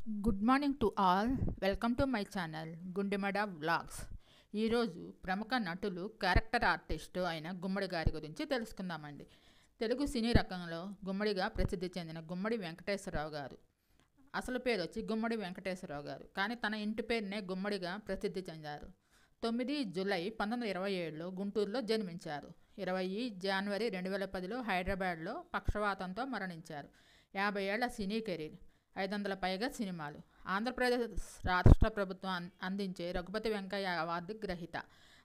Good morning to all. Welcome to my channel గుండెమడ vlogs. ఈరోజు ప్రముఖ నటులు, క్యారెక్టర్ ఆర్టిస్టు అయిన గుమ్మడి గారి గురించి తెలుసుకుందామండి. తెలుగు సినీ రంగంలో గుమ్మడిగా ప్రసిద్ధి చెందిన గుమ్మడి వెంకటేశ్వరరావు గారు. అసలు పేరు వచ్చి గుమ్మడి వెంకటేశ్వరరావు గారు, కానీ తన ఇంటి పేరునే గుమ్మడిగా ప్రసిద్ధి చెందారు. 9 జూలై 1927లో గుంటూరులో జన్మించారు. 20 జనవరి 2010లో హైదరాబాద్లో పక్షవాతంతో మరణించారు. 50 ఏళ్ల సినీ కెరీర్, 500 పైగా సినిమాలు. ఆంధ్రప్రదేశ్ రాష్ట్ర ప్రభుత్వం అందించే రఘుపతి వెంకయ్య అవార్డు గ్రహీత.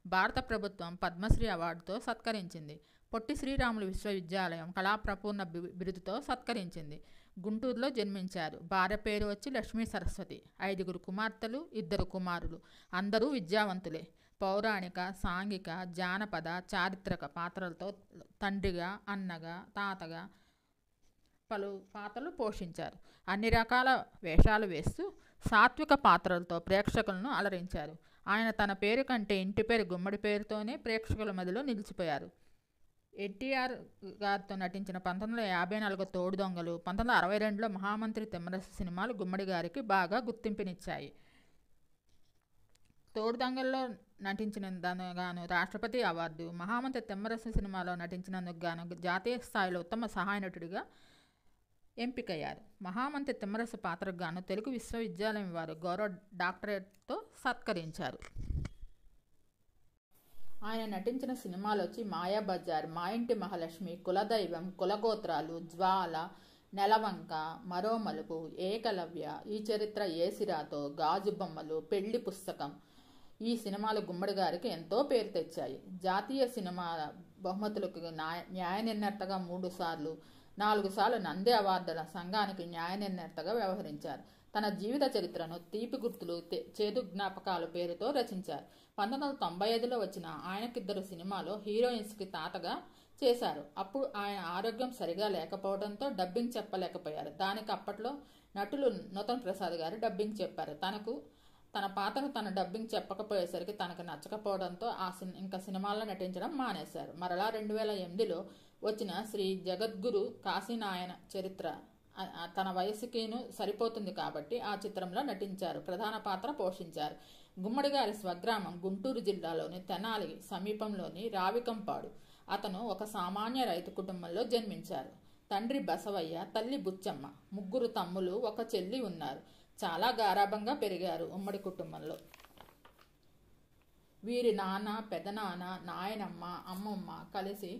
భారత ప్రభుత్వం పద్మశ్రీ అవార్డుతో సత్కరించింది. పొట్టి శ్రీరాములు విశ్వవిద్యాలయం కళాప్రపూర్ణ బిరుదుతో సత్కరించింది. గుంటూరులో జన్మించారు. భార్య పేరు వచ్చి లక్ష్మీ సరస్వతి. 5 కుమార్తెలు, 2 కుమారులు. అందరూ విద్యావంతులే. పౌరాణిక, సాంఘిక, జానపద, చారిత్రక పాత్రలతో తండ్రిగా, అన్నగా, తాతగా పలు పాత్రలు పోషించారు. అన్ని రకాల వేషాలు వేస్తూ సాత్విక పాత్రలతో ప్రేక్షకులను అలరించారు. ఆయన తన పేరు కంటే ఇంటి పేరు గుమ్మడి పేరుతోనే ప్రేక్షకుల మధ్యలో నిలిచిపోయారు. ఎన్టీఆర్ గారితో నటించిన 1954 తోడు దొంగలు, 1962లో మహామంత్రి తిమ్మరసు సినిమాలు గుమ్మడి గారికి బాగా గుర్తింపునిచ్చాయి. తోడు దొంగల్లో నటించినందుకు గాను రాష్ట్రపతి అవార్డు, మహామంత్రి తిమ్మరసు సినిమాలో నటించినందుకు గాను జాతీయ స్థాయిలో ఉత్తమ సహాయ నటుడిగా ఎంపికయ్యారు. మహామంత్రి తిమ్మరసు పాత్రకు గాను తెలుగు విశ్వవిద్యాలయం వారు గౌరవ డాక్టరేట్తో సత్కరించారు. ఆయన నటించిన సినిమాలు వచ్చి మాయాబజార్, మా ఇంటి మహాలక్ష్మి, కులదైవం, కులగోత్రాలు, జ్వాల, నెలవంక, మరో మలుపు, ఏకలవ్య, ఈ చరిత్ర ఏసిరాతో, గాజు బొమ్మలు, పెళ్లి పుస్తకం. ఈ సినిమాలు గుమ్మడి గారికి ఎంతో పేరు తెచ్చాయి. జాతీయ సినిమా బహుమతులకు న్యాయ నిర్ణేతగా 3 సార్లు, 4 సార్లు నంది అవార్డుల సంఘానికి న్యాయ నిర్ణేతగా వ్యవహరించారు. తన జీవిత చరిత్రను తీపి గుర్తులు, చేదు జ్ఞాపకాలు పేరుతో రచించారు. 1995లో వచ్చిన ఆయనకిద్దరు సినిమాలో హీరోయిన్స్కి తాతగా చేశారు. అప్పుడు ఆయన ఆరోగ్యం సరిగా లేకపోవడంతో డబ్బింగ్ చెప్పలేకపోయారు. దానికి అప్పట్లో నటులు నూతన్ ప్రసాద్ గారు డబ్బింగ్ చెప్పారు. తన పాత్రకు తన డబ్బింగ్ చెప్పకపోయేసరికి తనకు నచ్చకపోవడంతో ఇంకా సినిమాల్లో నటించడం మానేశారు. మరలా 2008లో వచ్చిన శ్రీ జగద్గురు కాశీనాయన చరిత్ర తన వయసుకిను సరిపోతుంది కాబట్టి ఆ చిత్రంలో నటించారు. ప్రధాన పాత్ర పోషించారు. గుమ్మడి గారి స్వగ్రామం గుంటూరు జిల్లాలోని తెనాలి సమీపంలోని రావికంపాడు. అతను ఒక సామాన్య రైతు కుటుంబంలో జన్మించారు. తండ్రి బసవయ్య, తల్లి బుచ్చమ్మ, 3 తమ్ములు, 1 చెల్లి ఉన్నారు. చాలా గారాబంగా పెరిగారు ఉమ్మడి కుటుంబంలో. వీరి నాన్న, పెదనాన్న, నాయనమ్మ, అమ్మమ్మ కలిసి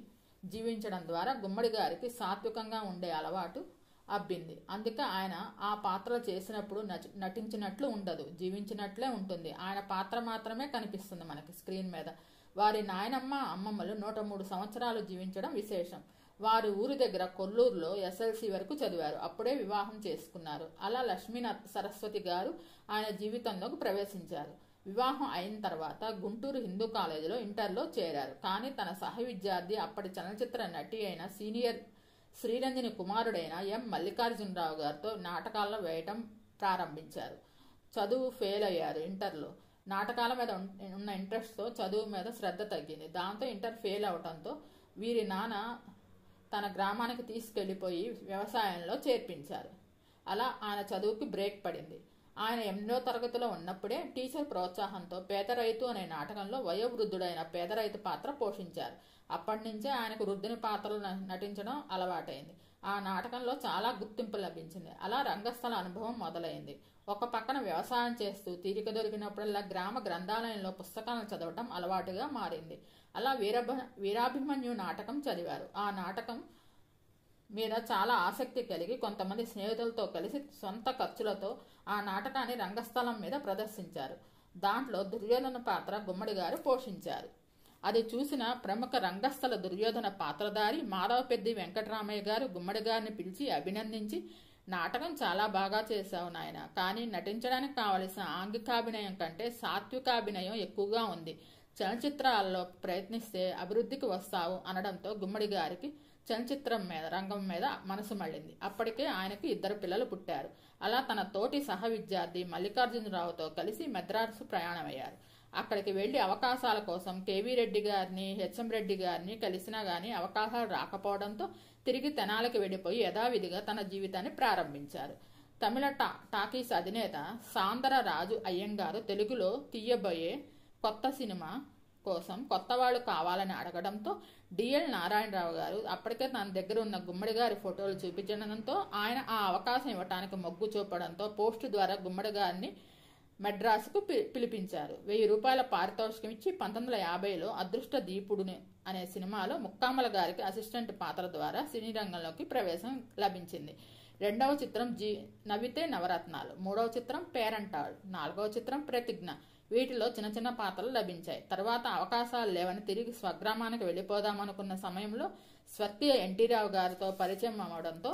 జీవించడం ద్వారా గుమ్మడి గారికి సాత్వికంగా ఉండే అలవాటు అబ్బింది. అందుకే ఆయన ఆ పాత్ర చేసినప్పుడు నటించినట్లు ఉండదు, జీవించినట్లే ఉంటుంది. ఆయన పాత్ర మాత్రమే కనిపిస్తుంది మనకి స్క్రీన్ మీద. వారి నాయనమ్మ, అమ్మమ్మలు 103 సంవత్సరాలు జీవించడం విశేషం. వారి ఊరి దగ్గర కొల్లూరులో SLC వరకు చదివారు. అప్పుడే వివాహం చేసుకున్నారు. అలా లక్ష్మీ సరస్వతి గారు ఆయన జీవితంలోకి ప్రవేశించారు. వివాహం అయిన తర్వాత గుంటూరు హిందూ కాలేజీలో ఇంటర్లో చేరారు. కానీ తన సహ విద్యార్థి, అప్పటి చలనచిత్ర నటి అయిన సీనియర్ శ్రీరంజని కుమారుడైన ఎం మల్లికార్జునరావు గారితో నాటకాల్లో వేయటం ప్రారంభించారు. చదువు ఫెయిల్ అయ్యారు. ఇంటర్లో నాటకాల మీద ఉన్న ఇంట్రెస్ట్తో చదువు మీద శ్రద్ధ తగ్గింది. దాంతో ఇంటర్ ఫెయిల్ అవడంతో వీరి నాన్న తన గ్రామానికి తీసుకెళ్లిపోయి వ్యవసాయంలో చేర్పించారు. అలా ఆయన చదువుకి బ్రేక్ పడింది. ఆయన 8వ తరగతిలో ఉన్నప్పుడే టీచర్ ప్రోత్సాహంతో పేదరైతు అనే నాటకంలో వయోవృద్ధుడైన పేదరైతు పాత్ర పోషించారు. అప్పటి నుంచే ఆయనకు వృద్ధుని పాత్రలు నటించడం అలవాటైంది. ఆ నాటకంలో చాలా గుర్తింపు లభించింది. అలా రంగస్థల అనుభవం మొదలైంది. ఒక పక్కన వ్యవసాయం చేస్తూ తీరిక దొరికినప్పుడల్లా గ్రామ గ్రంథాలయంలో పుస్తకాలను చదవటం అలవాటుగా మారింది. అలా వీరాభిమన్యు నాటకం చదివారు. ఆ నాటకం మీద చాలా ఆసక్తి కలిగి కొంతమంది స్నేహితులతో కలిసి సొంత ఖర్చులతో ఆ నాటకాన్ని రంగస్థలం మీద ప్రదర్శించారు. దాంట్లో దుర్యోధన పాత్ర గుమ్మడి గారు పోషించారు. అది చూసిన ప్రముఖ రంగస్థల దుర్యోధన పాత్రధారి మాధవపెద్ది వెంకటరామయ్య గారు గుమ్మడి గారిని పిలిచి అభినందించి, నాటకం చాలా బాగా చేశావు నాయన, కానీ నటించడానికి కావలసిన ఆంగికాభినయం కంటే సాత్వికాభినయం ఎక్కువగా ఉంది. చలనచిత్రాల్లో ప్రయత్నిస్తే అభివృద్ధికి వస్తావు అనడంతో గుమ్మడి గారికి చలనచిత్రం మీద రంగం మీద మనసు మళ్ళింది. అప్పటికే ఆయనకు 2 పిల్లలు పుట్టారు. అలా తన తోటి సహ విద్యార్థి మల్లికార్జునరావుతో కలిసి మద్రాసు ప్రయాణమయ్యారు. అక్కడికి వెళ్లి అవకాశాల కోసం కేవీ రెడ్డి గారిని, హెచ్ఎం రెడ్డి గారిని కలిసినా గానీ అవకాశాలు రాకపోవడంతో తిరిగి తెనాలికి వెళ్లిపోయి యథావిధిగా తన జీవితాన్ని ప్రారంభించారు. తమిళ టాకీస్ అధినేత సాందర రాజు అయ్యంగారు తెలుగులో తీయబోయే కొత్త సినిమా కోసం కొత్త వాళ్ళు కావాలని అడగడంతో డిఎల్ నారాయణరావు గారు అప్పటికే తన దగ్గర ఉన్న గుమ్మడి గారి ఫోటోలు చూపించడంతో ఆయన ఆ అవకాశం ఇవ్వటానికి మొగ్గు చూపడంతో పోస్టు ద్వారా గుమ్మడి గారిని మెడ్రాసుకు పిలిపించారు. 1000 రూపాయల పారితోషికం ఇచ్చి 1950లో అదృష్ట దీపుడుని అనే సినిమాలో ముక్కామల గారికి అసిస్టెంట్ పాత్ర ద్వారా సినీ రంగంలోకి ప్రవేశం లభించింది. రెండవ చిత్రం నవ్వితే నవరత్నాలు, మూడవ చిత్రం పేరంటాడు, నాలుగవ చిత్రం ప్రతిజ్ఞ. వీటిలో చిన్న చిన్న పాత్రలు లభించాయి. తర్వాత అవకాశాలు లేవని తిరిగి స్వగ్రామానికి వెళ్ళిపోదామనుకున్న సమయంలో స్వర్గీయ ఎన్టీ రావు గారితో పరిచయం అవ్వడంతో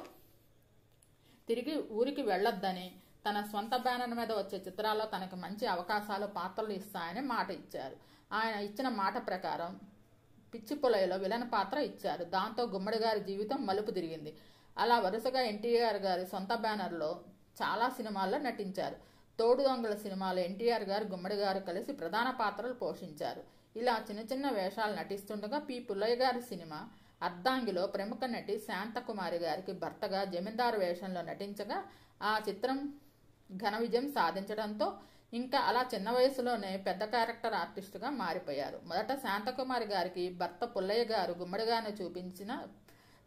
తిరిగి ఊరికి వెళ్లొద్దని, తన సొంత బ్యానర్ మీద వచ్చే చిత్రాల్లో తనకి మంచి అవకాశాలు పాత్రలు ఇస్తాయని మాట ఇచ్చారు. ఆయన ఇచ్చిన మాట ప్రకారం పిచ్చి పొలయలో విలన్ పాత్ర ఇచ్చారు. దాంతో గుమ్మడి గారి జీవితం మలుపు తిరిగింది. అలా వరుసగా ఎన్టీఆర్ గారి సొంత బ్యానర్లో చాలా సినిమాల్లో నటించారు. తోడు దొంగల సినిమాలో ఎన్టీఆర్ గారు గుమ్మడి గారు కలిసి ప్రధాన పాత్రలు పోషించారు. ఇలా చిన్న చిన్న వేషాలు నటిస్తుండగా పి పుల్లయ్య గారి సినిమా అర్ధాంగిలో ప్రముఖ నటి శాంతకుమారి గారికి భర్తగా జమీందారు వేషంలో నటించగా ఆ చిత్రం ఘన విజయం సాధించడంతో ఇంకా అలా చిన్న వయసులోనే పెద్ద క్యారెక్టర్ ఆర్టిస్టుగా మారిపోయారు. మొదట శాంతకుమారి గారికి భర్త పుల్లయ్య గారు గుమ్మడి గారిని చూపించిన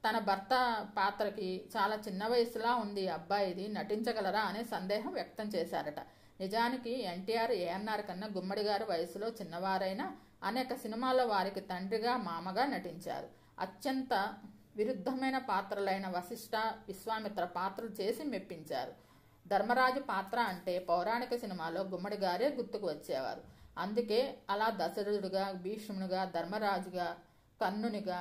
తన భర్త పాత్రకి చాలా చిన్న వయసులా ఉంది అబ్బాయిది, నటించగలరా అనే సందేహం వ్యక్తం చేశారట. నిజానికి ఎన్టీఆర్ ఏఎన్ఆర్ కన్నా గుమ్మడి గారు వయసులో చిన్నవారైనా అనేక సినిమాల్లో వారికి తండ్రిగా మామగా నటించారు. అత్యంత విరుద్ధమైన పాత్రలైన వశిష్ఠ, విశ్వామిత్ర పాత్రలు చేసి మెప్పించారు. ధర్మరాజు పాత్ర అంటే పౌరాణిక సినిమాలో గుమ్మడి గారే గుర్తుకు వచ్చేవారు. అందుకే అలా దశరథుడిగా, భీష్మునిగా, ధర్మరాజుగా, కర్ణునిగా,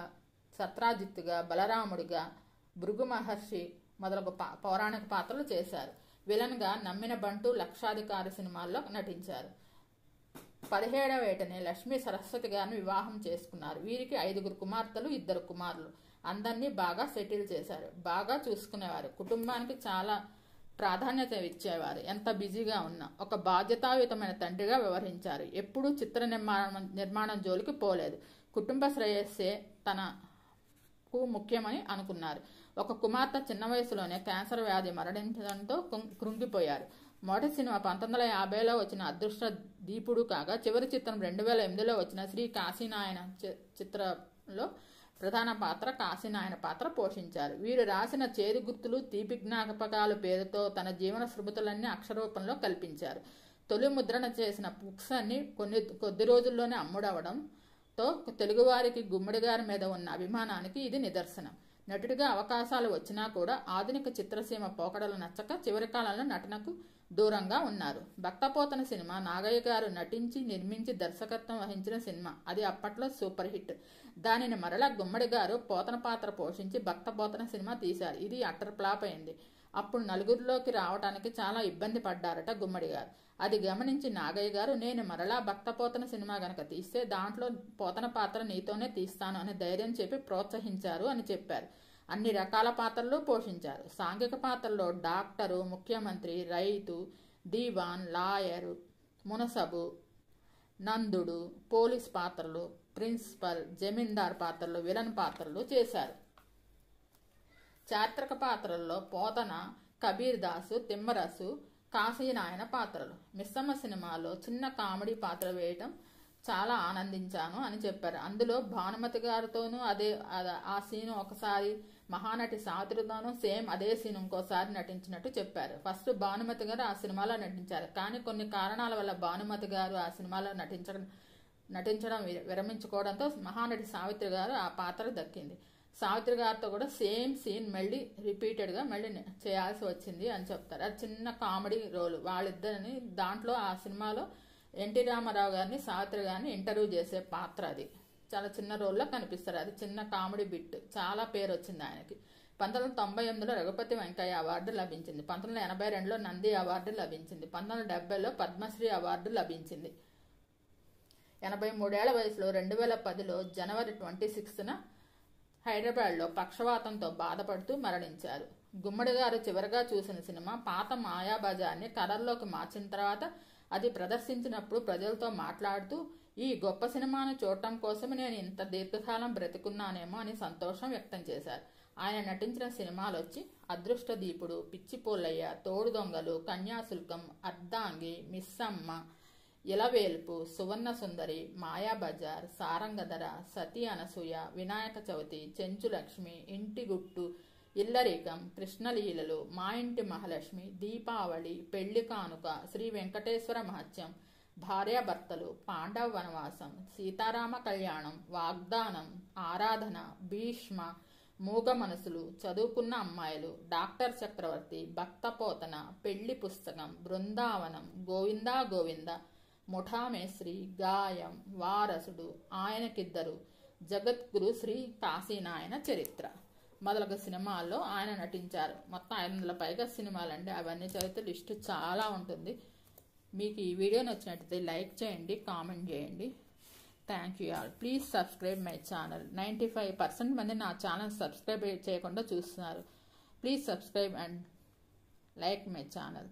సత్రాజిత్తుగా, బలరాముడిగా, భృగు మహర్షి మొదలగు పౌరాణిక పాత్రలు చేశారు. విలన్గా నమ్మిన బంటు, లక్షాధికారి సినిమాల్లో నటించారు. 17వ ఏటనే లక్ష్మీ సరస్వతి గారిని వివాహం చేసుకున్నారు. వీరికి 5 కుమార్తెలు, 2 కుమారులు. అందరినీ బాగా సెటిల్ చేశారు. బాగా చూసుకునేవారు. కుటుంబానికి చాలా ప్రాధాన్యత ఇచ్చేవారు. ఎంత బిజీగా ఉన్నా ఒక బాధ్యతాయుతమైన తండ్రిగా వ్యవహరించారు. ఎప్పుడూ చిత్ర నిర్మాణం జోలికి పోలేదు. కుటుంబ శ్రేయస్సే తనకు ముఖ్యమని అనుకున్నారు. ఒక కుమార్తె చిన్న వయసులోనే క్యాన్సర్ వ్యాధి మరణించడంతో కృంగిపోయారు. మొదటి సినిమా 1950లో వచ్చిన అదృష్ట దీపుడు కాగా చివరి చిత్రం 2008లో వచ్చిన శ్రీ కాశీనాయన చిత్రంలో ప్రధాన పాత్ర కాశీనాయన పాత్ర పోషించారు. వీరు రాసిన చేదు గుర్తులు, తీపి జ్ఞాపకాలు పేరుతో తన జీవన స్మృతులన్నీ అక్షరరూపంలో కల్పించారు. తొలి ముద్రణ చేసిన బుక్స్ అన్ని కొద్ది రోజుల్లోనే అమ్ముడవడంతో తెలుగువారికి గుమ్మడి గారి మీద ఉన్న అభిమానానికి ఇది నిదర్శనం. నటుడిగా అవకాశాలు వచ్చినా కూడా ఆధునిక చిత్రసీమ పోకడలు నచ్చక చివరి కాలంలో నటనకు దూరంగా ఉన్నారు. భక్తపోతన సినిమా నాగయ్య గారు నటించి, నిర్మించి, దర్శకత్వం వహించిన సినిమా. అది అప్పట్లో సూపర్ హిట్. దానిని మరలా గుమ్మడి గారు పోతన పాత్ర పోషించి భక్తపోతన సినిమా తీశారు. ఇది అట్టర్ ఫ్లాప్ అయింది. అప్పుడు నలుగురిలోకి రావడానికి చాలా ఇబ్బంది పడ్డారట గుమ్మడి గారు. అది గమనించి నాగయ్య గారు, నేను మరలా భక్తపోతన సినిమా గనక తీస్తే దాంట్లో పోతన పాత్ర నీతోనే తీస్తాను అని ధైర్యం చెప్పి ప్రోత్సహించారు అని చెప్పారు. అన్ని రకాల పాత్రలు పోషించారు. సాంఘిక పాత్రల్లో డాక్టరు, ముఖ్యమంత్రి, రైతు, దీవాన్, లాయరు, మునసబు, నందుడు, పోలీస్ పాత్రలు, ప్రిన్సిపల్, జమీందార్ పాత్రలు, విలన్ పాత్రలు చేశారు. చారిత్రక పాత్రల్లో పోతన, కబీర్ దాసు, తిమ్మరసు, కాశీనాయన పాత్రలు. మిస్సమ్మ సినిమాలో చిన్న కామెడీ పాత్ర వేయటం చాలా ఆనందించాను అని చెప్పారు. అందులో భానుమతి గారితోనూ ఆ సీను ఒకసారి, మహానటి సావిత్రితోనూ సేమ్ అదే సీన్ ఇంకోసారి నటించినట్టు చెప్పారు. ఫస్ట్ భానుమతి గారు ఆ సినిమాలో నటించారు. కానీ కొన్ని కారణాల వల్ల భానుమతి గారు ఆ సినిమాలో నటించడం విరమించుకోవడంతో మహానటి సావిత్రి గారు ఆ పాత్ర దక్కింది. సావిత్రి గారితో కూడా సేమ్ సీన్ మళ్ళీ రిపీటెడ్గా మళ్ళీ చేయాల్సి వచ్చింది అని చెప్తారు. అది చిన్న కామెడీ రోలు వాళ్ళిద్దరిని. దాంట్లో ఆ సినిమాలో ఎన్టీ రామారావు గారిని, సావిత్రి గారిని ఇంటర్వ్యూ చేసే పాత్ర. అది చాలా చిన్న రోల్లో కనిపిస్తారు. అది చిన్న కామెడీ బిట్. చాలా పేరు వచ్చింది ఆయనకి. 1998లో రఘుపతి వెంకయ్య అవార్డు లభించింది. 1982లో నంది అవార్డు లభించింది. 1970లో పద్మశ్రీ అవార్డు లభించింది. 83 ఏళ్ల వయసులో 2010లో జనవరి 26న హైదరాబాద్లో పక్షవాతంతో బాధపడుతూ మరణించారు. గుమ్మడి గారు చివరిగా చూసిన సినిమా పాత మాయాబజార్ని కలర్లోకి మార్చిన తర్వాత అది ప్రదర్శించినప్పుడు ప్రజలతో మాట్లాడుతూ, ఈ గొప్ప సినిమాను చూడటం కోసం నేను ఇంత దీర్ఘకాలం బ్రతికున్నానేమో అని సంతోషం వ్యక్తం చేశారు. ఆయన నటించిన సినిమాలు వచ్చి అదృష్టదీపుడు, పిచ్చిపోలయ్య, తోడు దొంగలు, కన్యాశుల్కం, అర్ధాంగి, మిస్సమ్మ, ఇలవేల్పు, సువర్ణ సుందరి, మాయాబజార్, సారంగధర, సతీ అనసూయ, వినాయక చవితి, చెంచులక్ష్మి, ఇంటి గుట్టు, ఇల్లరీకం, కృష్ణలీలలు, మా ఇంటి మహాలక్ష్మి, దీపావళి, పెళ్లి కానుక, శ్రీ వెంకటేశ్వర మహత్యం, భార్యాభర్తలు, పాండవ వనవాసం, సీతారామ కళ్యాణం, వాగ్దానం, ఆరాధన, భీష్మ, మూగ మనసులు, చదువుకున్న అమ్మాయిలు, డాక్టర్ చక్రవర్తి, భక్తపోతన, పెళ్లి పుస్తకం, బృందావనం, గోవిందా గోవింద, ముఠామేశ్రీ, గాయం, వారసుడు, ఆయనకిద్దరు, జగద్గురు శ్రీ కాశీనాయన చరిత్ర మొదలగు సినిమాల్లో ఆయన నటించారు. మొత్తం 500 పైగా సినిమాలండి. అవన్నీ చదివితే లిస్టు చాలా ఉంటుంది. మీకు ఈ వీడియో నచ్చినట్లయితే లైక్ చేయండి, కామెంట్ చేయండి. Thank you all. Please subscribe my channel. 95% మంది నా ఛానల్ సబ్స్క్రైబ్ చేయకుండా చూస్తున్నారు. Please subscribe and like my channel.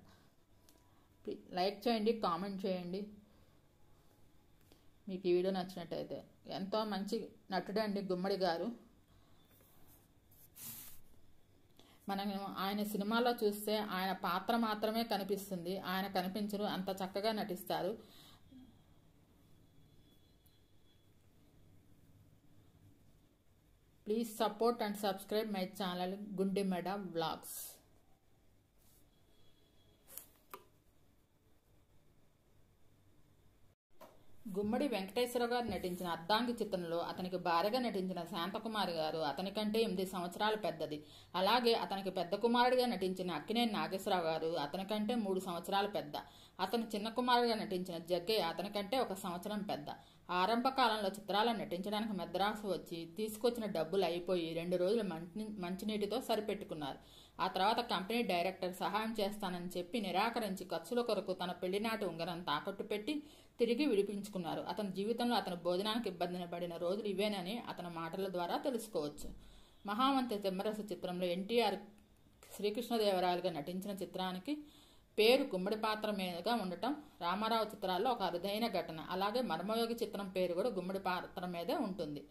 Like చేయండి, కామెంట్ చేయండి. మీకు ఈ వీడియో నచ్చినట్టయితే. ఎంతో మంచి నటుడు అండి గుమ్మడి గారు. మనం ఆయన సినిమాలో చూస్తే ఆయన పాత్ర మాత్రమే కనిపిస్తుంది, ఆయన కనిపించరు, అంత చక్కగా నటిస్తారు. Please support and subscribe my channel Gundimeda vlogs. Gummadi Venkateswara garu నటించిన అర్ధాంగి చిత్రంలో అతనికి భార్యగా నటించిన శాంతకుమారి గారు అతని కంటే 8 సంవత్సరాలు పెద్దది. అలాగే అతనికి పెద్ద కుమారుడిగా నటించిన అక్కినేని నాగేశ్వరరావు గారు అతని కంటే 3 సంవత్సరాలు పెద్ద. అతని చిన్న కుమారుడిగా నటించిన జగ్గయ్య అతని కంటే 1 సంవత్సరం పెద్ద. ఆరంభ కాలంలో చిత్రాలను నటించడానికి మద్రాసు వచ్చి తీసుకొచ్చిన డబ్బులు అయిపోయి 2 రోజులు మంచినీటితో సరిపెట్టుకున్నారు. ఆ తర్వాత కంపెనీ డైరెక్టర్ సహాయం చేస్తానని చెప్పి నిరాకరించి ఖర్చుల కొరకు తన పెళ్లినాటి ఉంగరం తాకట్టు పెట్టి తిరిగి విడిపించుకున్నారు. అతని జీవితంలో అతను భోజనానికి ఇబ్బంది పడిన రోజులు ఇవేనని అతని మాటల ద్వారా తెలుసుకోవచ్చు. మహామంత్రి తిమ్మరసు చిత్రంలో ఎన్టీఆర్ శ్రీకృష్ణదేవరాయలుగా నటించిన చిత్రానికి పేరు గుమ్మడి పాత్ర మీదుగా ఉండటం రామారావు చిత్రాల్లో ఒక అరుదైన ఘటన. అలాగే మర్మయోగి చిత్రం పేరు కూడా గుమ్మడి పాత్ర మీదే ఉంటుంది.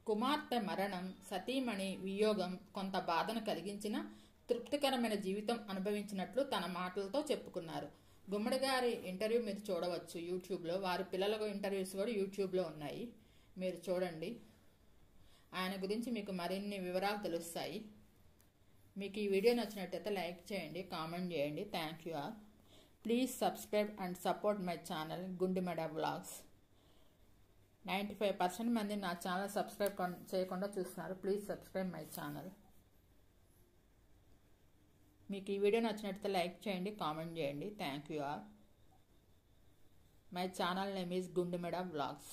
కుమార్తె మరణం, సతీమణి వియోగం కొంత బాధను కలిగించిన తృప్తికరమైన జీవితం అనుభవించినట్లు తన మాటలతో చెప్పుకున్నారు. గుమ్మడి గారి ఇంటర్వ్యూ మీరు చూడవచ్చు యూట్యూబ్లో. వారి పిల్లలకు ఇంటర్వ్యూస్ కూడా యూట్యూబ్లో ఉన్నాయి, మీరు చూడండి. ఆయన గురించి మీకు మరిన్ని వివరాలు తెలుస్తాయి. మీకు ఈ వీడియో నచ్చినట్టయితే లైక్ చేయండి, కామెంట్ చేయండి. Thank you all. Please subscribe and support my channel Gundimeda vlogs. 95% మంది నా ఛానల్ సబ్స్క్రైబ్ చేయకుండా చూస్తున్నారు. Please subscribe my channel. మీకు ఈ వీడియో నచ్చినట్లయితే లైక్ చేయండి, కామెంట్ చేయండి. Thank you all. My channel name is Gundimeda vlogs.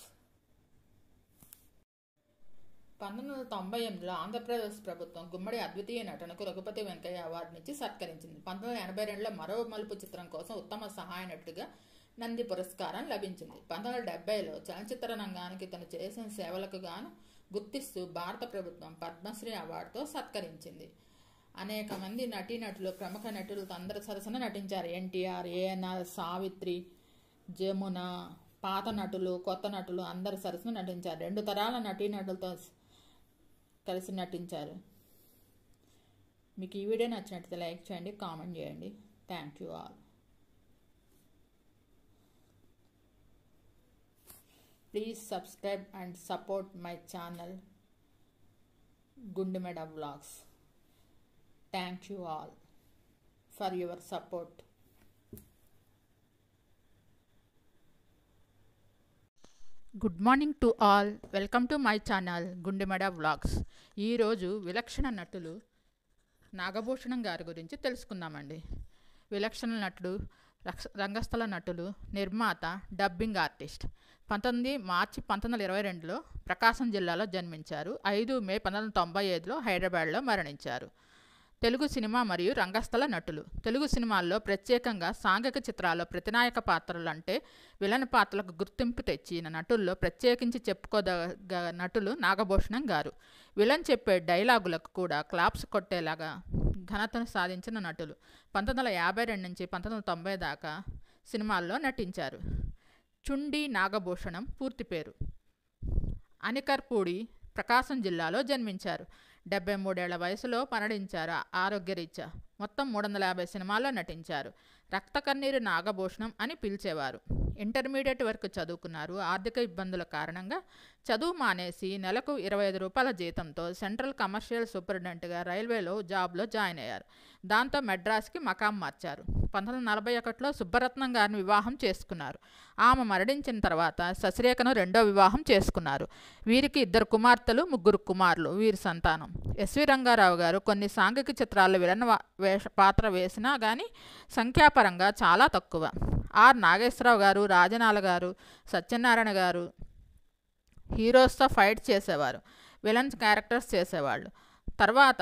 1998లో Andhra Pradesh ప్రభుత్వం గుమ్మడి అద్వితీయ నటనకు రఘుపతి వెంకయ్య అవార్డునిచ్చి సత్కరించింది. 1982లో మరో మలుపు చిత్రం కోసం ఉత్తమ సహాయ నటుడిగా నంది పురస్కారం లభించింది. 1970లో చలనచిత్ర రంగానికి తను చేసిన సేవలకు గాను గుర్తిస్తూ భారత ప్రభుత్వం పద్మశ్రీ అవార్డుతో సత్కరించింది. అనేక మంది నటీనటులు, ప్రముఖ నటులతో అందరి సరసన నటించారు. ఎన్టీఆర్, ఏఎన్ఆర్, సావిత్రి, జమున, పాత నటులు, కొత్త నటులు అందరి సరసన నటించారు. 2 తరాల నటీనటులతో కలిసి నటించారు. మీకు ఈ వీడియో నచ్చినట్లయితే లైక్ చేయండి, కామెంట్ చేయండి. Thank you all. Please subscribe and support my channel Gundimeda vlogs. Thank you all for your support. Good morning to all. Welcome to my channel Gundimeda vlogs. ఈరోజు విలక్షణ నటులు నాగభూషణం గారి గురించి తెలుసుకుందామండి. విలక్షణ నటుడు, రంగస్థల నటులు, నిర్మాత, డబ్బింగ్ ఆర్టిస్ట్. 19 మార్చి 1922లో ప్రకాశం జిల్లాలో జన్మించారు. 5 మే 1995లో హైదరాబాద్లో మరణించారు. తెలుగు సినిమా మరియు రంగస్థల నటులు. తెలుగు సినిమాల్లో ప్రత్యేకంగా సాంఘిక చిత్రాల్లో ప్రతినాయక పాత్రలు అంటే విలన్ పాత్రలకు గుర్తింపు తెచ్చిన నటుల్లో ప్రత్యేకించి చెప్పుకోదగ్గ నటులు నాగభూషణం గారు. విలన్ చెప్పే డైలాగులకు కూడా క్లాప్స్ కొట్టేలాగా ఘనతను సాధించిన నటులు. 1952 నుంచి 1990 దాకా సినిమాల్లో నటించారు. చుండి నాగభూషణం పూర్తి పేరు. అనికర్పూడి ప్రకాశం జిల్లాలో జన్మించారు. 73 ఏళ్ల వయసులో మరణించారు ఆరోగ్యరీత్యా. మొత్తం 350 సినిమాల్లో నటించారు. రక్త కన్నీరు నాగభూషణం అని పిలిచేవారు. ఇంటర్మీడియట్ వరకు చదువుకున్నారు. ఆర్థిక ఇబ్బందుల కారణంగా చదువు మానేసి నెలకు 25 రూపాయల జీతంతో సెంట్రల్ కమర్షియల్ సూపరింటెండెంట్గా రైల్వేలో జాబ్లో జాయిన్ అయ్యారు. దాంతో మెడ్రాస్కి మకాం మార్చారు. 1941లో సుబ్బరత్నం గారిని వివాహం చేసుకున్నారు. ఆమె మరణించిన తర్వాత శశిరేఖను రెండో వివాహం చేసుకున్నారు. వీరికి 2 కుమార్తెలు, 3 కుమారులు వీరి సంతానం. ఎస్వి రంగారావు గారు కొన్ని సాంఘిక చిత్రాల్లో విలన్ పాత్ర వేసినా కానీ సంఖ్యాపరంగా చాలా తక్కువ. ఆర్ నాగేశ్వరరావు గారు, రాజనాల గారు, సత్యనారాయణ గారు హీరోస్తో ఫైట్ చేసేవారు. విలన్స్ క్యారెక్టర్స్ చేసేవాళ్ళు. తర్వాత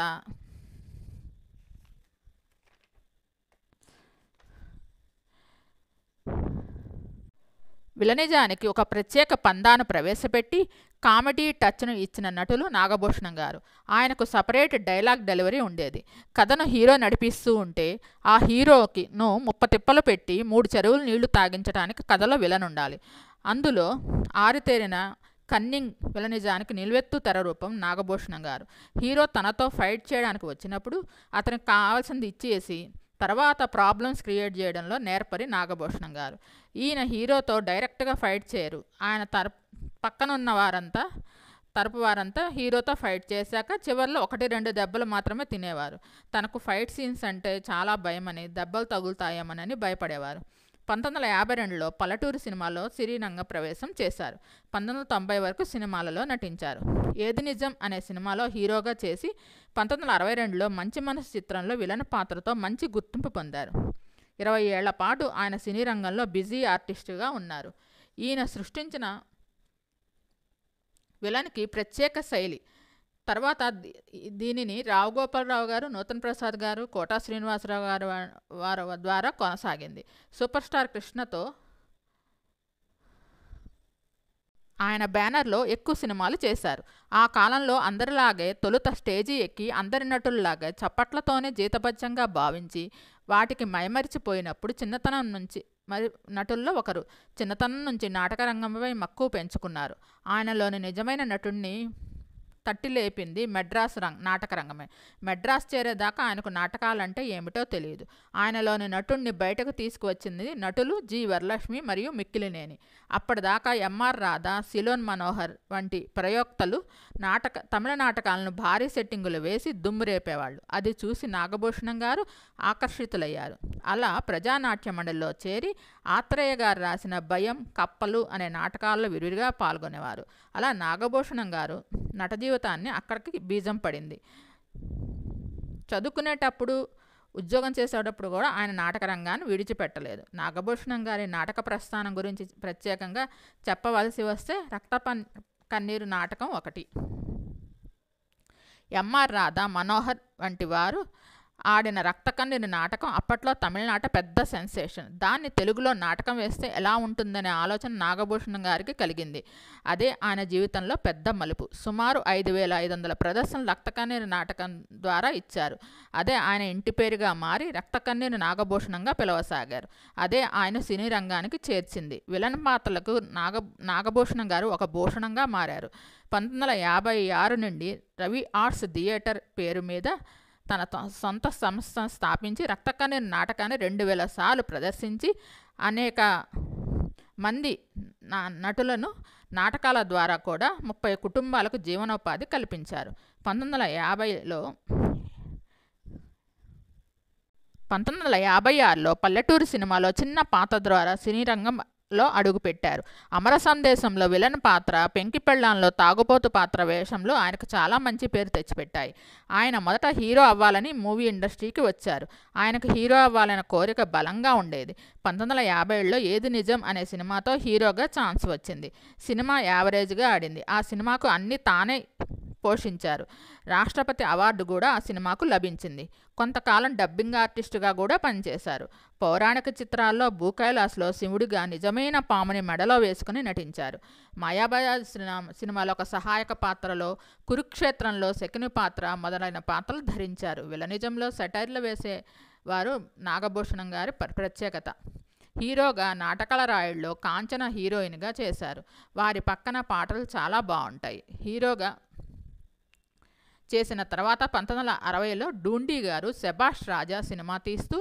విలనిజానికి ఒక ప్రత్యేక పందాను ప్రవేశపెట్టి కామెడీ టచ్ను ఇచ్చిన నటులు నాగభూషణం గారు. ఆయనకు సపరేట్ డైలాగ్ డెలివరీ ఉండేది. కథను హీరో నడిపిస్తూ ఉంటే ఆ హీరోకి 30 తిప్పలు పెట్టి 3 చెరువులు నీళ్లు తాగించడానికి కథలో విలన్ ఉండాలి. అందులో ఆరితేరిన కన్నింగ్ విలనిజానికి నిలువెత్తు తెర రూపం నాగభూషణం గారు. హీరో తనతో ఫైట్ చేయడానికి వచ్చినప్పుడు అతనికి కావాల్సింది ఇచ్చేసి తర్వాత ప్రాబ్లమ్స్ క్రియేట్ చేయడంలో నేర్పరి నాగభూషణం గారు. ఈయన హీరోతో డైరెక్ట్గా ఫైట్ చేయరు. ఆయన పక్కనున్న తరపు వారంతా హీరోతో ఫైట్ చేశాక చివరిలో 1-2 దెబ్బలు మాత్రమే తినేవారు. తనకు ఫైట్ సీన్స్ అంటే చాలా భయమని, దెబ్బలు తగులుతాయేమోనని భయపడేవారు. 1952లో పల్లెటూరు సినిమాలో సినీరంగ ప్రవేశం చేశారు. 1990 వరకు సినిమాలలో నటించారు. ఏది నిజం అనే సినిమాలో హీరోగా చేసి 1962లో మంచి మనసు చిత్రంలో విలన్ పాత్రతో మంచి గుర్తింపు పొందారు. 20 ఏళ్ల పాటు ఆయన సినీ రంగంలో బిజీ ఆర్టిస్టుగా ఉన్నారు. ఈయన సృష్టించిన విలన్కి ప్రత్యేక శైలి. తర్వాత దీనిని రావు గోపాలరావు గారు, నూతన్ ప్రసాద్ గారు, కోటా శ్రీనివాసరావు గారు వారి ద్వారా కొనసాగింది. సూపర్ స్టార్ కృష్ణతో ఆయన బ్యానర్లో ఎక్కువ సినిమాలు చేశారు. ఆ కాలంలో అందరిలాగే తొలుత స్టేజీ ఎక్కి అందరి నటుల్లాగా చప్పట్లతోనే జీతబద్ధంగా భావించి వాటికి మైమరిచిపోయినప్పుడు చిన్నతనం నుంచి నటుల్లో ఒకరు. చిన్నతనం నుంచి నాటక రంగంపై మక్కువ పెంచుకున్నారు. ఆయనలోని నిజమైన నటుడిని తట్టి లేపింది మెడ్రాస్ నాటక రంగమే. మెడ్రాస్ చేరేదాకా ఆయనకు నాటకాలంటే ఏమిటో తెలియదు. ఆయనలోని నటుడిని బయటకు తీసుకువచ్చింది నటులు జి వరలక్ష్మి మరియు మిక్కిలినేని. అప్పటిదాకా ఎంఆర్ రాధా, సిలోన్ మనోహర్ వంటి ప్రయోక్తలు తమిళ నాటకాలను భారీ సెట్టింగులు వేసి దుమ్మురేపేవాళ్ళు. అది చూసి నాగభూషణం గారు ఆకర్షితులయ్యారు. అలా ప్రజానాట్య మండలిలో చేరి ఆత్రేయ గారు రాసిన భయం, కప్పలు అనే నాటకాల్లో విరివిగా పాల్గొనేవారు. అలా నాగభూషణం గారు నట జీవితాన్ని అక్కడికి బీజం పడింది. చదువుకునేటప్పుడు, ఉద్యోగం చేసేటప్పుడు కూడా ఆయన నాటక రంగాన్ని విడిచిపెట్టలేదు. నాగభూషణం గారి నాటక ప్రస్థానం గురించి ప్రత్యేకంగా చెప్పవలసి వస్తే రక్త కన్నీరు నాటకం ఒకటి. ఎంఆర్ రాధా, మనోహర్ వంటి వారు ఆడిన రక్త కన్నీరు నాటకం అప్పట్లో తమిళనాట పెద్ద సెన్సేషన్. దాన్ని తెలుగులో నాటకం వేస్తే ఎలా ఉంటుందనే ఆలోచన నాగభూషణం గారికి కలిగింది. అదే ఆయన జీవితంలో పెద్ద మలుపు. సుమారు 5500 ప్రదర్శనలు రక్త కన్నీరు నాటకం ద్వారా ఇచ్చారు. అదే ఆయన ఇంటి పేరుగా మారి రక్త కన్నీరు నాగభూషణంగా పిలవసాగారు. అదే ఆయన సినీ రంగానికి చేర్చింది. విలన్ పాత్రలకు నాగభూషణం గారు ఒక భూషణంగా మారారు. 1956 నుండి రవి ఆర్ట్స్ థియేటర్ పేరు మీద తన సొంత సంస్థను స్థాపించి రక్త కన్నీరు నాటకాన్ని 2000 సార్లు ప్రదర్శించి అనేక మంది నటులను నాటకాల ద్వారా కూడా 30 కుటుంబాలకు జీవనోపాధి కల్పించారు. 1956లో పల్లెటూరు సినిమాలో చిన్న పాత్ర ద్వారా సినీ రంగంలో అడుగుపెట్టారు. అమర సందేశంలో విలన్ పాత్ర, పెంకిపెళ్ళాంలో తాగుబోతు పాత్ర వేషంలో ఆయనకు చాలా మంచి పేరు తెచ్చిపెట్టాయి. ఆయన మొదట హీరో అవ్వాలని మూవీ ఇండస్ట్రీకి వచ్చారు. ఆయనకు హీరో అవ్వాలనే కోరిక బలంగా ఉండేది. 1950లో ఏది నిజం అనే సినిమాతో హీరోగా ఛాన్స్ వచ్చింది. సినిమా యావరేజ్గా ఆడింది. ఆ సినిమాకు అన్ని తానే పోషించారు. రాష్ట్రపతి అవార్డు కూడా ఆ సినిమాకు లభించింది. కొంతకాలం డబ్బింగ్ ఆర్టిస్టుగా కూడా పనిచేశారు. పౌరాణిక చిత్రాల్లో భూకైలాస్లో శివుడిగా నిజమైన పాముని మెడలో వేసుకుని నటించారు. మాయాబజార్ సినిమాలో ఒక సహాయక పాత్రలో, కురుక్షేత్రంలో శకుని పాత్ర మొదలైన పాత్రలు ధరించారు. విలనిజంలో సెటైర్లు వేసేవారు నాగభూషణం గారి ప్రత్యేకత. హీరోగా నాటకాల రాయుడులో కాంచన హీరోయిన్గా చేశారు. వారి పక్కన పాటలు చాలా బాగుంటాయి. హీరోగా చేసిన తర్వాత 1960లో డూండి గారు శభాష్ రాజా సినిమా తీస్తూ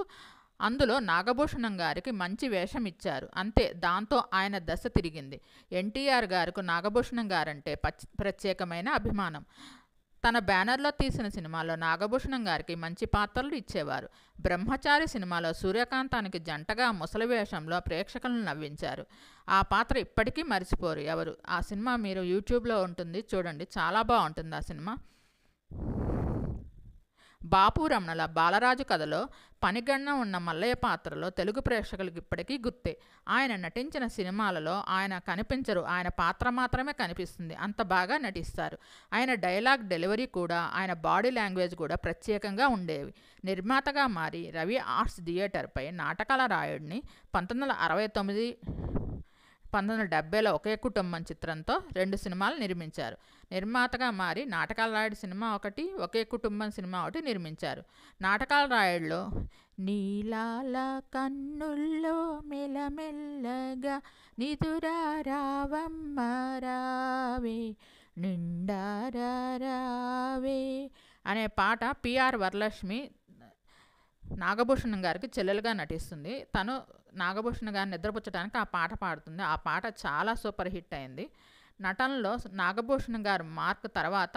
అందులో నాగభూషణం గారికి మంచి వేషం ఇచ్చారు. అంతే, దాంతో ఆయన దశ తిరిగింది. ఎన్టీఆర్ గారికి నాగభూషణం గారంటే ప్రత్యేకమైన అభిమానం. తన బ్యానర్లో తీసిన సినిమాలో నాగభూషణం గారికి మంచి పాత్రలు ఇచ్చేవారు. బ్రహ్మచారి సినిమాలో సూర్యకాంతానికి జంటగా ముసలి వేషంలో ప్రేక్షకులను నవ్వించారు. ఆ పాత్ర ఇప్పటికీ మర్చిపోరు ఎవరు. ఆ సినిమా మీరు యూట్యూబ్లో ఉంటుంది, చూడండి, చాలా బాగుంటుంది ఆ సినిమా. బాపు రమణల బాలరాజు కథలో పనిగణన ఉన్న మల్లయ్య పాత్రలో తెలుగు ప్రేక్షకులకు ఇప్పటికీ గుర్తే. ఆయన నటించిన సినిమాలలో ఆయన కనిపించరు, ఆయన పాత్ర మాత్రమే కనిపిస్తుంది. అంత బాగా నటిస్తారు. ఆయన డైలాగ్ డెలివరీ కూడా, ఆయన బాడీ లాంగ్వేజ్ కూడా ప్రత్యేకంగా ఉండేవి. నిర్మాతగా మారి రవి ఆర్ట్స్ థియేటర్పై నాటకాల రాయుడిని 1969, 1970లో ఒకే కుటుంబం చిత్రంతో 2 సినిమాలు నిర్మించారు. నిర్మాతగా మారి నాటకాల రాయుడు సినిమా ఒకటి, ఒకే కుటుంబం సినిమా ఒకటి నిర్మించారు. నాటకాల రాయుడులో నీలాల కన్నుల్లో మెల్లమెల్లగా నిదురా రావమ్మ రావే నిండారావే అనే పాట పిఆర్ వరలక్ష్మి నాగభూషణం గారికి చెల్లెలుగా నటిస్తుంది. తను నాగభూషణం గారిని నిద్రపుచ్చడానికి ఆ పాట పాడుతుంది. ఆ పాట చాలా సూపర్ హిట్ అయింది. నటనలో నాగభూషణం గారు మార్క్ తర్వాత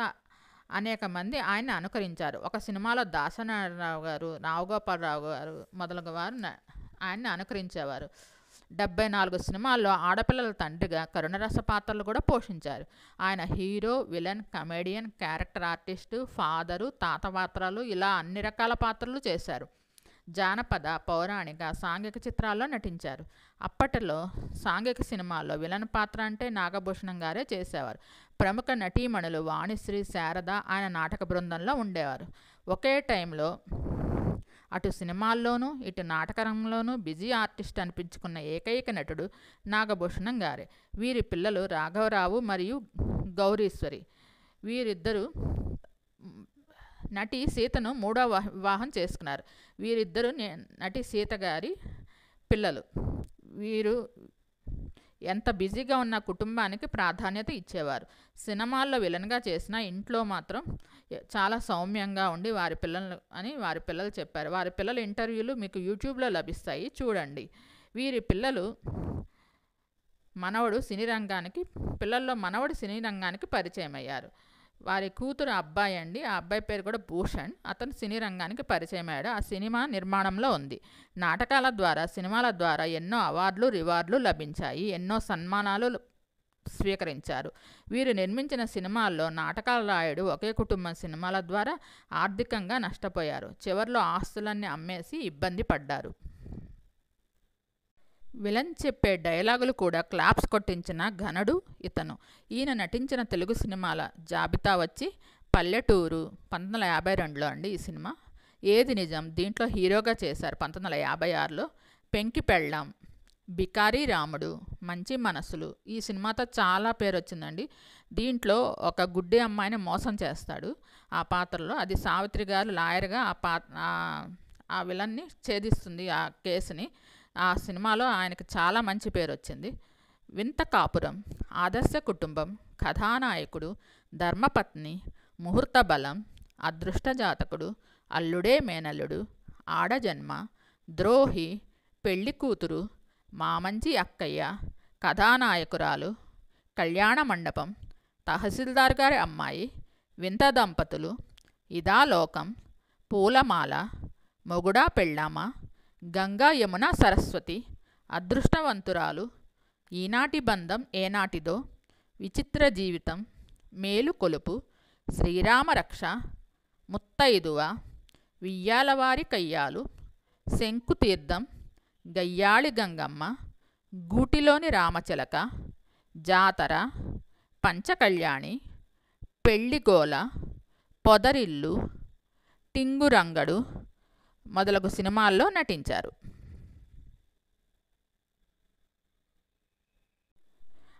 అనేక మంది ఆయన్ని అనుకరించారు. ఒక సినిమాలో దాసనారాయణరావు గారు, రావుగోపాలరావు గారు మొదలగు వారు ఆయన్ని అనుకరించేవారు. 74 సినిమాల్లో ఆడపిల్లల తండ్రిగా కరుణరస పాత్రలు కూడా పోషించారు. ఆయన hero, villain, comedian, character artist, father, తాత పాత్రలు ఇలా అన్ని రకాల పాత్రలు చేశారు. జానపద, పౌరాణిక, సాంఘిక చిత్రాల్లో నటించారు. అప్పటిలో సాంఘిక సినిమాల్లో విలన్ పాత్ర అంటే నాగభూషణం గారే చేసేవారు. ప్రముఖ నటీమణులు వాణిశ్రీ, శారద ఆయన నాటక బృందంలో ఉండేవారు. ఒకే టైంలో అటు సినిమాల్లోనూ ఇటు నాటకరంలోనూ బిజీ ఆర్టిస్ట్ అనిపించుకున్న ఏకైక నటుడు నాగభూషణం గారే. వీరి పిల్లలు రాఘవరావు మరియు గౌరీశ్వరి. వీరిద్దరూ నటి సీతను 3వ వివాహం చేసుకున్నారు. వీరిద్దరూ నటి సీత గారి పిల్లలు. వీరు ఎంత బిజీగా ఉన్న కుటుంబానికి ప్రాధాన్యత ఇచ్చేవారు. సినిమాల్లో విలన్గా చేసిన ఇంట్లో మాత్రం చాలా సౌమ్యంగా ఉండి వారి పిల్లలు చెప్పారు. వారి పిల్లల ఇంటర్వ్యూలు మీకు యూట్యూబ్లో లభిస్తాయి, చూడండి. వీరి పిల్లలు పిల్లల్లో మనవడు సినీ రంగానికి పరిచయం అయ్యారు. వారి కూతురు అబ్బాయి అండి, ఆ అబ్బాయి పేరు కూడా భూషణ్. అతను సినీ రంగానికి పరిచయం అయ్యాడు. ఆ సినిమా నిర్మాణంలో ఉంది. నాటకాల ద్వారా, సినిమాల ద్వారా ఎన్నో అవార్డులు, రివార్డులు లభించాయి. ఎన్నో సన్మానాలు స్వీకరించారు. వీరు నిర్మించిన సినిమాల్లో నాటకాల రాయుడు, ఒకే కుటుంబం సినిమాల ద్వారా ఆర్థికంగా నష్టపోయారు. చివరిలో ఆస్తులన్నీ అమ్మేసి ఇబ్బంది పడ్డారు. విలన్ చెప్పే డైలాగులు కూడా క్లాప్స్ కొట్టించిన ఘనుడు ఇతను. ఈయన నటించిన తెలుగు సినిమాల జాబితా వచ్చి పల్లెటూరు 1952లో అండి ఈ సినిమా. ఏది నిజం దీంట్లో హీరోగా చేశారు 1956లో. పెంకి పెళ్ళాం, బికారి రాముడు, మంచి మనసులు ఈ సినిమాతో చాలా పేరు వచ్చిందండి. దీంట్లో ఒక గుడ్డి అమ్మాయిని మోసం చేస్తాడు ఆ పాత్రలో. అది సావిత్రి గారు లాయర్గా ఆ విలన్ని ఛేదిస్తుంది ఆ కేసుని. ఆ సినిమాలో ఆయనకు చాలా మంచి పేరు వచ్చింది. వింత కాపురం, ఆదర్శ కుటుంబం, కథానాయకుడు, ధర్మపత్ని, ముహూర్త బలం, అదృష్ట జాతకుడు, అల్లుడే మేనల్లుడు, ఆడజన్మ, ద్రోహి, పెళ్లి కూతురు, మామంచి అక్కయ్య, కథానాయకురాలు, కళ్యాణ మండపం, తహసీల్దార్ గారి అమ్మాయి, వింత దంపతులు, ఇదా లోకం, పూలమాల, మొగుడా పెళ్ళామ, గంగా యమున సరస్వతి, అదృష్టవంతురాలు, ఈనాటి బంధం ఏనాటిదో, విచిత్ర జీవితం, మేలు కొలుపు, శ్రీరామరక్ష, ముత్తైదువ, వియ్యాలవారి కయ్యాలు, శంకుతీర్థం, గయ్యాళి గంగమ్మ, గూటిలోని రామచిలక, జాతర, పంచకళ్యాణి, పెళ్ళిగోల, పొదరిల్లు, టింగురంగడు మొదలగు సినిమాల్లో నటించారు.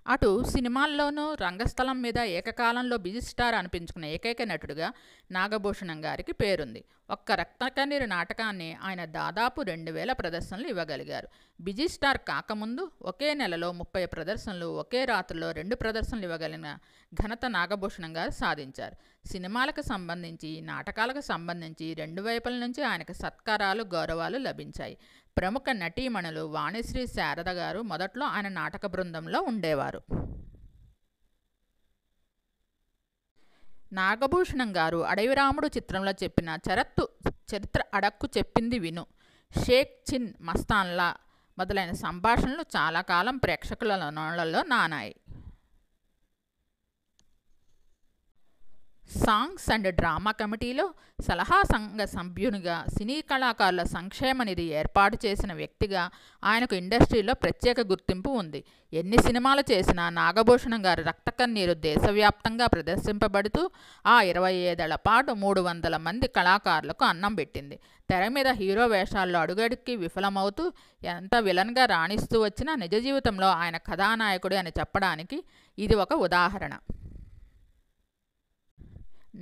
అటు సినిమాల్లోనూ రంగస్థలం మీద ఏకకాలంలో బిజీ స్టార్ అనిపించుకున్న ఏకైక నటుడిగా నాగభూషణం గారికి పేరుంది. ఒక్క రక్తకన్నీరు నాటకాన్ని ఆయన దాదాపు 2000 ప్రదర్శనలు ఇవ్వగలిగారు. బిజీ స్టార్ కాకముందు ఒకే నెలలో 30 ప్రదర్శనలు, ఒకే రాత్రిలో 2 ప్రదర్శనలు ఇవ్వగలిగిన ఘనత నాగభూషణం గారు సాధించారు. సినిమాలకు సంబంధించి, నాటకాలకు సంబంధించి 2 వైపుల నుంచి ఆయనకు సత్కారాలు, గౌరవాలు లభించాయి. ప్రముఖ నటీమణులు వాణిశ్రీ శారద గారు మొదట్లో ఆయన నాటక బృందంలో ఉండేవారు. నాగభూషణం గారు అడవిరాముడు చిత్రంలో చెప్పిన చరిత్ర అడక్కు చెప్పింది విను, షేక్ చిన్ మస్తాన్లా మొదలైన సంభాషణలు చాలా కాలం ప్రేక్షకుల నోళ్లలో నానాయి. సాంగ్స్ అండ్ డ్రామా కమిటీలో సలహా సంఘ సభ్యునిగా, సినీ కళాకారుల సంక్షేమ నిధి ఏర్పాటు చేసిన వ్యక్తిగా ఆయనకు ఇండస్ట్రీలో ప్రత్యేక గుర్తింపు ఉంది. ఎన్ని సినిమాలు చేసినా నాగభూషణం గారి రక్తకన్నీరు దేశవ్యాప్తంగా ప్రదర్శింపబడుతూ ఆ 25 ఏళ్ల పాటు 300 మంది కళాకారులకు అన్నం పెట్టింది. తెర మీద హీరో వేషాల్లో అడుగడుక్కి విఫలమవుతూ ఎంత విలన్గా రాణిస్తూ వచ్చినా నిజ జీవితంలో ఆయన కథానాయకుడు అని చెప్పడానికి ఇది ఒక ఉదాహరణ.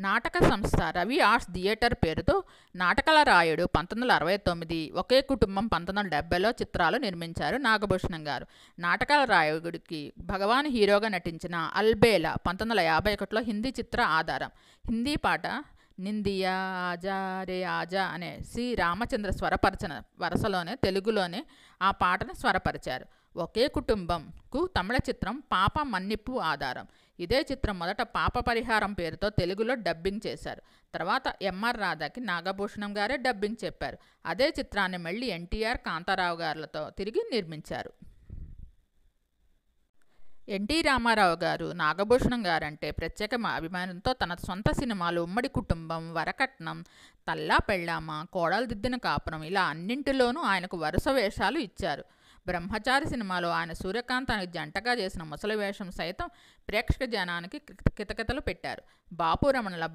నాటక సంస్థ రవి ఆర్ట్స్ థియేటర్ పేరుతో నాటకాల రాయుడు 1969, ఒకే కుటుంబం 1970లో చిత్రాలు నిర్మించారు నాగభూషణం గారు. నాటకాల రాయుడికి భగవాన్ హీరోగా నటించిన అల్బేలా 1951లో హిందీ చిత్ర ఆధారం. హిందీ పాట నిందియా ఆజా రే ఆజా అనే సి రామచంద్ర స్వరపరచిన వరుసలోనే తెలుగులోనే ఆ పాటను స్వరపరిచారు. ఒకే కుటుంబంకు తమిళ చిత్రం పాప మన్నిప్పు ఆధారం. ఇదే చిత్రం మొదట పాప పరిహారం పేరుతో తెలుగులో డబ్బింగ్ చేశారు. తర్వాత ఎంఆర్ రాధాకి నాగభూషణం గారే డబ్బింగ్ చెప్పారు. అదే చిత్రాన్ని మళ్ళీ ఎన్టీఆర్, కాంతారావు గారులతో తిరిగి నిర్మించారు. ఎన్టీ రామారావు గారు నాగభూషణం గారంటే ప్రత్యేక అభిమానంతో తన సొంత సినిమాలు ఉమ్మడి కుటుంబం, వరకట్నం, తల్లా పెళ్ళామ, కోడలు దిద్దిన కాపురం ఇలా అన్నింటిలోనూ ఆయనకు వరుస వేషాలు ఇచ్చారు. బ్రహ్మచారి సినిమాలో ఆయన సూర్యకాంతానికి జంటగా చేసిన ముసలి వేషం సైతం ప్రేక్షక జనానికి కితకితలు పెట్టారు. బాపు రమణల